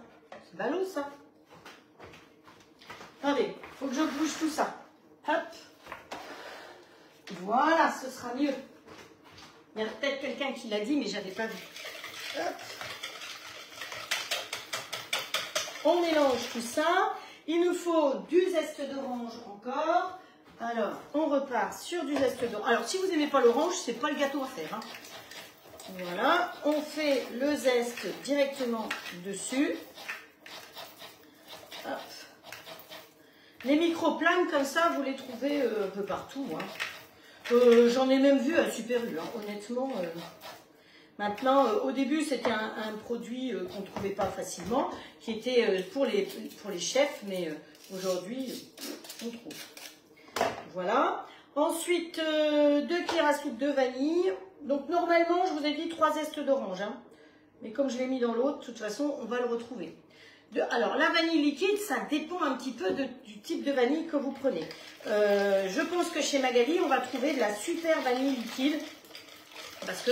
C'est ballot, ça. Attendez, il faut que je bouge tout ça. Hop. Voilà, ce sera mieux. Il y a peut-être quelqu'un qui l'a dit, mais je n'avais pas vu. Hop. on mélange tout ça. Il nous faut du zeste d'orange encore. Alors, on repart sur du zeste d'orange. Alors, si vous n'aimez pas l'orange, c'est pas le gâteau à faire. Hein. Voilà, on fait le zeste directement dessus. Hop. Les microplanes comme ça, vous les trouvez un peu partout. Hein. J'en ai même vu à Super U, hein, honnêtement. Maintenant, au début, c'était un produit qu'on ne trouvait pas facilement, qui était pour les chefs, mais aujourd'hui, on trouve. Voilà. Ensuite, 2 cuillères à soupe de vanille. Donc, normalement, je vous ai dit 3 zestes d'orange. Hein. Mais comme je l'ai mis dans l'autre, de toute façon, on va le retrouver. Alors, la vanille liquide, ça dépend un petit peu du type de vanille que vous prenez. Je pense que chez Magali, on va trouver de la super vanille liquide. Parce que,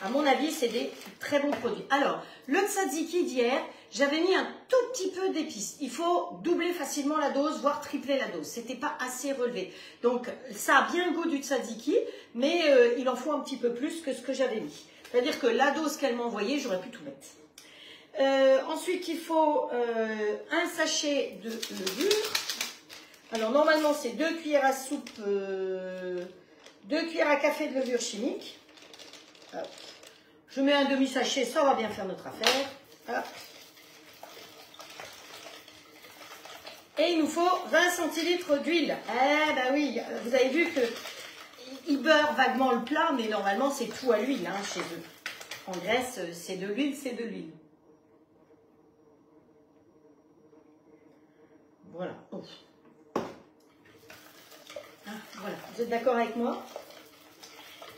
à mon avis, c'est des très bons produits. Alors, le tzatziki d'hier, j'avais mis un tout petit peu d'épices. Il faut doubler facilement la dose, voire tripler la dose. C'était pas assez relevé. Donc, ça a bien le goût du tzatziki, mais il en faut un petit peu plus que ce que j'avais mis. C'est-à-dire que la dose qu'elle m'a envoyée, j'aurais pu tout mettre. Ensuite, il faut un sachet de levure. Alors, normalement, c'est 2 cuillères à soupe, 2 cuillères à café de levure chimique. Hop. Je mets un demi-sachet, ça va bien faire notre affaire. Hop. Et il nous faut 20 centilitres d'huile. Eh ben oui, vous avez vu qu'ils beurrent vaguement le plat, mais normalement, c'est tout à l'huile hein, chez eux. En Grèce, c'est de l'huile, c'est de l'huile. Voilà. Oh. Ah, voilà. Vous êtes d'accord avec moi?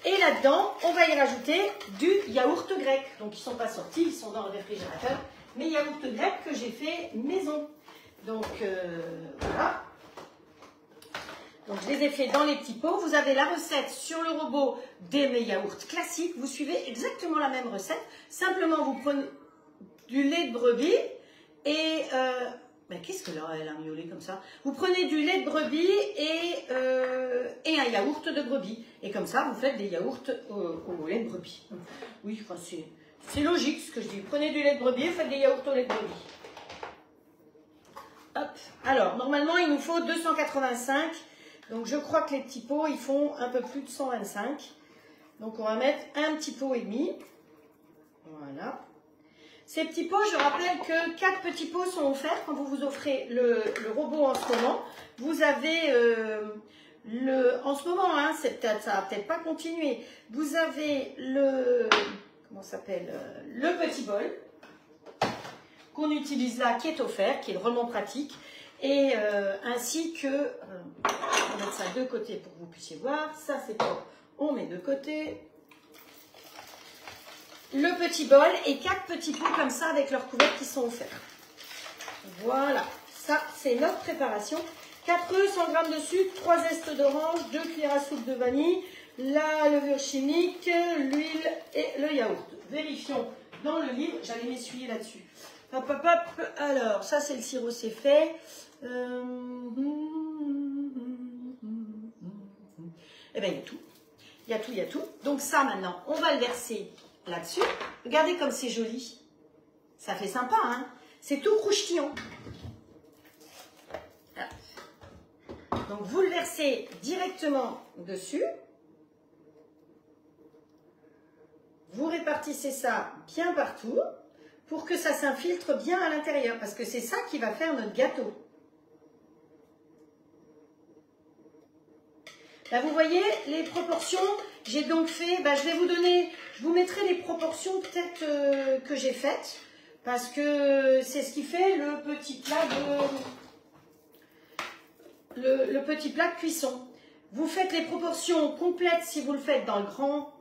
Et là-dedans, on va y rajouter du yaourt grec. Donc, ils ne sont pas sortis, ils sont dans le réfrigérateur. Mais yaourt grec que j'ai fait maison. Donc, voilà. Donc, je les ai fait dans les petits pots. Vous avez la recette sur le robot des mes yaourts classiques. Vous suivez exactement la même recette. Simplement, vous prenez du lait de brebis et... ben, qu'est-ce que là, elle a miaulé comme ça? Vous prenez du lait de brebis et un yaourt de brebis. Et comme ça, vous faites des yaourts au lait de brebis. Oui, enfin, c'est logique ce que je dis. Vous prenez du lait de brebis et faites des yaourts au lait de brebis. Hop. Alors, normalement, il nous faut 285. Donc, je crois que les petits pots, ils font un peu plus de 125. Donc, on va mettre un petit pot et demi. Voilà. Ces petits pots, je rappelle que 4 petits pots sont offerts quand vous vous offrez le robot en ce moment. Vous avez en ce moment, hein, ça va peut-être pas continuer. Vous avez comment s'appelle, le petit bol qu'on utilise là, qui est offert, qui est vraiment pratique. Et ainsi que, on va mettre ça de côté pour que vous puissiez voir. Ça, c'est pour, on met de côté. Le petit bol et 4 petits pots comme ça avec leurs couverts qui sont offerts. Voilà, ça c'est notre préparation. 4 œufs, 100 g de sucre, 3 zestes d'orange, 2 cuillères à soupe de vanille, la levure chimique, l'huile et le yaourt. Vérifions dans le livre, j'allais m'essuyer là-dessus. Hop, hop, hop. Alors, ça c'est le sirop, c'est fait. Eh bien, il y a tout. Il y a tout, il y a tout. Donc ça maintenant, on va le verser là-dessus. Regardez comme c'est joli. Ça fait sympa, hein? C'est tout croustillant. Voilà. Donc, vous le versez directement dessus. Vous répartissez ça bien partout pour que ça s'infiltre bien à l'intérieur. Parce que c'est ça qui va faire notre gâteau. Là, vous voyez les proportions. J'ai donc fait, je vous mettrai les proportions peut-être que j'ai faites. Parce que c'est ce qui fait le petit plat le petit plat de cuisson. Vous faites les proportions complètes si vous le faites dans le grand,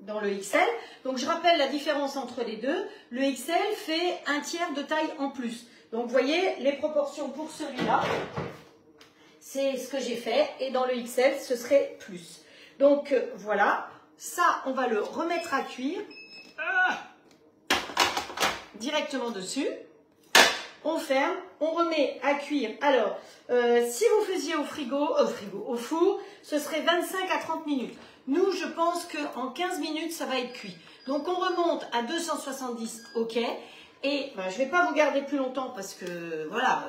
dans le XL. Donc je rappelle la différence entre les deux. Le XL fait 1/3 de taille en plus. Donc vous voyez les proportions pour celui-là. C'est ce que j'ai fait. Et dans le XL, ce serait plus. Donc voilà. Ça, on va le remettre à cuire. Directement dessus. On ferme, on remet à cuire. Alors, si vous faisiez au four, ce serait 25 à 30 minutes. Nous, je pense qu'en 15 minutes, ça va être cuit. Donc, on remonte à 270, ok. Et ben, je ne vais pas vous garder plus longtemps parce que voilà,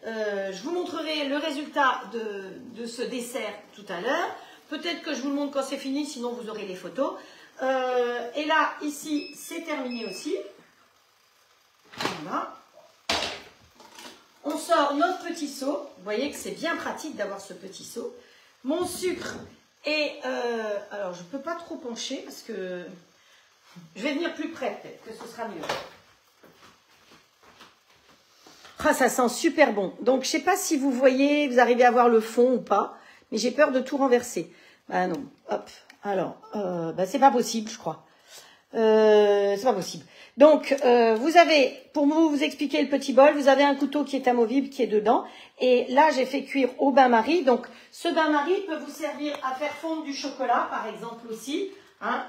je vous montrerai le résultat de ce dessert tout à l'heure. Peut-être que je vous le montre quand c'est fini, sinon vous aurez les photos. Et là, ici, c'est terminé aussi. Voilà. On sort notre petit seau. Vous voyez que c'est bien pratique d'avoir ce petit seau. Mon sucre est... alors, je ne peux pas trop pencher parce que je vais venir plus près, peut-être que ce sera mieux. Ah, ça sent super bon. Donc, je ne sais pas si vous voyez, vous arrivez à voir le fond ou pas, mais j'ai peur de tout renverser. Ah non, hop. Alors, c'est pas possible, je crois. C'est pas possible. Donc, vous avez, pour vous expliquer le petit bol, vous avez un couteau qui est amovible, qui est dedans. Et là, j'ai fait cuire au bain-marie. Donc, ce bain-marie peut vous servir à faire fondre du chocolat, par exemple aussi. Hein,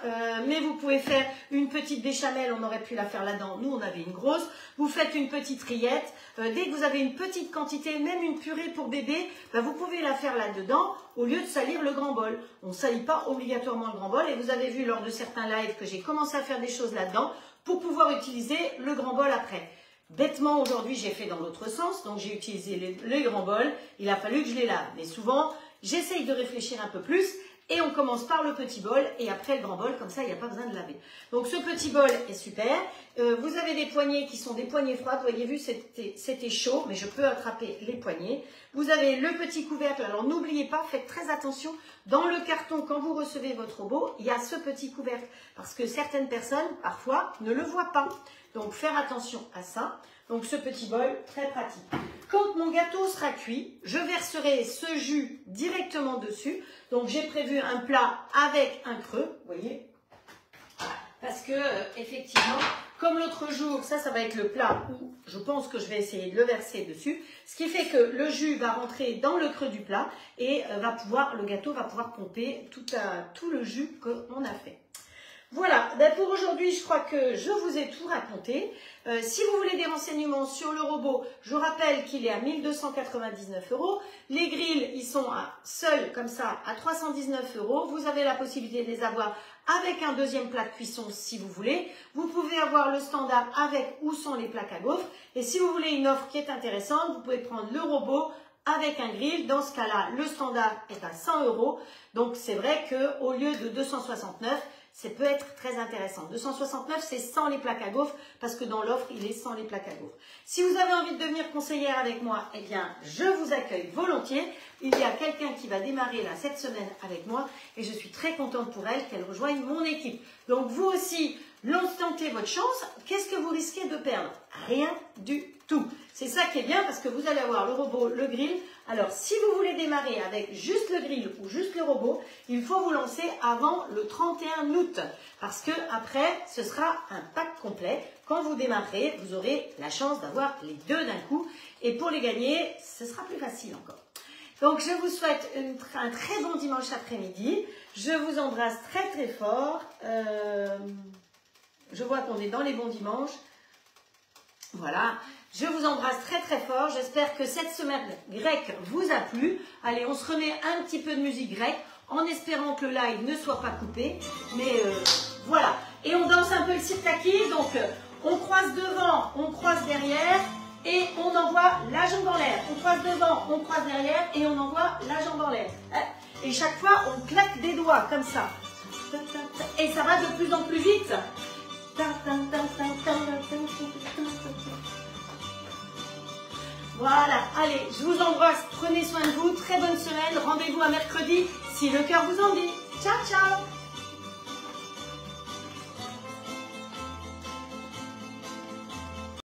mais vous pouvez faire une petite béchamel, on aurait pu la faire là-dedans, nous on avait une grosse. Vous faites une petite rillette, dès que vous avez une petite quantité, même une purée pour bébé, vous pouvez la faire là-dedans au lieu de salir le grand bol. On ne salit pas obligatoirement le grand bol et vous avez vu lors de certains lives que j'ai commencé à faire des choses là-dedans pour pouvoir utiliser le grand bol après. Bêtement aujourd'hui j'ai fait dans l'autre sens, donc j'ai utilisé les grands bols, il a fallu que je les lave. Mais souvent j'essaye de réfléchir un peu plus. Et on commence par le petit bol et après le grand bol, comme ça il n'y a pas besoin de laver. Donc ce petit bol est super. Vous avez des poignées qui sont des poignées froides. Vous voyez vu, c'était chaud, mais je peux attraper les poignées. Vous avez le petit couvercle. Alors n'oubliez pas, faites très attention. Dans le carton, quand vous recevez votre robot, il y a ce petit couvercle. Parce que certaines personnes, parfois, ne le voient pas. Donc faire attention à ça. Donc ce petit bol, très pratique. Quand mon gâteau sera cuit, je verserai ce jus directement dessus. Donc j'ai prévu un plat avec un creux, vous voyez. Parce que effectivement, comme l'autre jour, ça va être le plat où je pense que je vais essayer de le verser dessus. Ce qui fait que le jus va rentrer dans le creux du plat et le gâteau va pouvoir pomper tout le jus qu'on a fait. Voilà, pour aujourd'hui, je crois que je vous ai tout raconté. Si vous voulez des renseignements sur le robot, je rappelle qu'il est à 1299 €. Les grilles, ils sont seuls comme ça à 319 €. Vous avez la possibilité de les avoir avec un deuxième plat de cuisson si vous voulez. Vous pouvez avoir le standard avec ou sans les plaques à gaufres. Et si vous voulez une offre qui est intéressante, vous pouvez prendre le robot avec un grill. Dans ce cas-là, le standard est à 100 €. Donc c'est vrai qu'au lieu de 269, ça peut être très intéressant. 269, c'est sans les plaques à gaufres, parce que dans l'offre, il est sans les plaques à gaufres. Si vous avez envie de devenir conseillère avec moi, eh bien, je vous accueille volontiers. Il y a quelqu'un qui va démarrer là cette semaine avec moi, et je suis très contente pour elle qu'elle rejoigne mon équipe. Donc, vous aussi, tentez votre chance. Qu'est-ce que vous risquez de perdre? Rien du tout. C'est ça qui est bien, parce que vous allez avoir le robot, le grill. Alors, si vous voulez démarrer avec juste le grill ou juste le robot, il faut vous lancer avant le 31 août. Parce que après, ce sera un pack complet. Quand vous démarrerez, vous aurez la chance d'avoir les deux d'un coup. Et pour les gagner, ce sera plus facile encore. Donc, je vous souhaite un très bon dimanche après-midi. Je vous embrasse très très fort. Je vois qu'on est dans les bons dimanches. Voilà. Je vous embrasse très très fort. J'espère que cette semaine grecque vous a plu. Allez, on se remet un petit peu de musique grecque en espérant que le live ne soit pas coupé. Mais voilà. Et on danse un peu le sirtaki. Donc, on croise devant, on croise derrière et on envoie la jambe en l'air. On croise devant, on croise derrière et on envoie la jambe en l'air. Et chaque fois, on claque des doigts comme ça. Et ça va de plus en plus vite. Voilà, allez, je vous embrasse, prenez soin de vous, très bonne semaine, rendez-vous à mercredi si le cœur vous en dit. Ciao, ciao!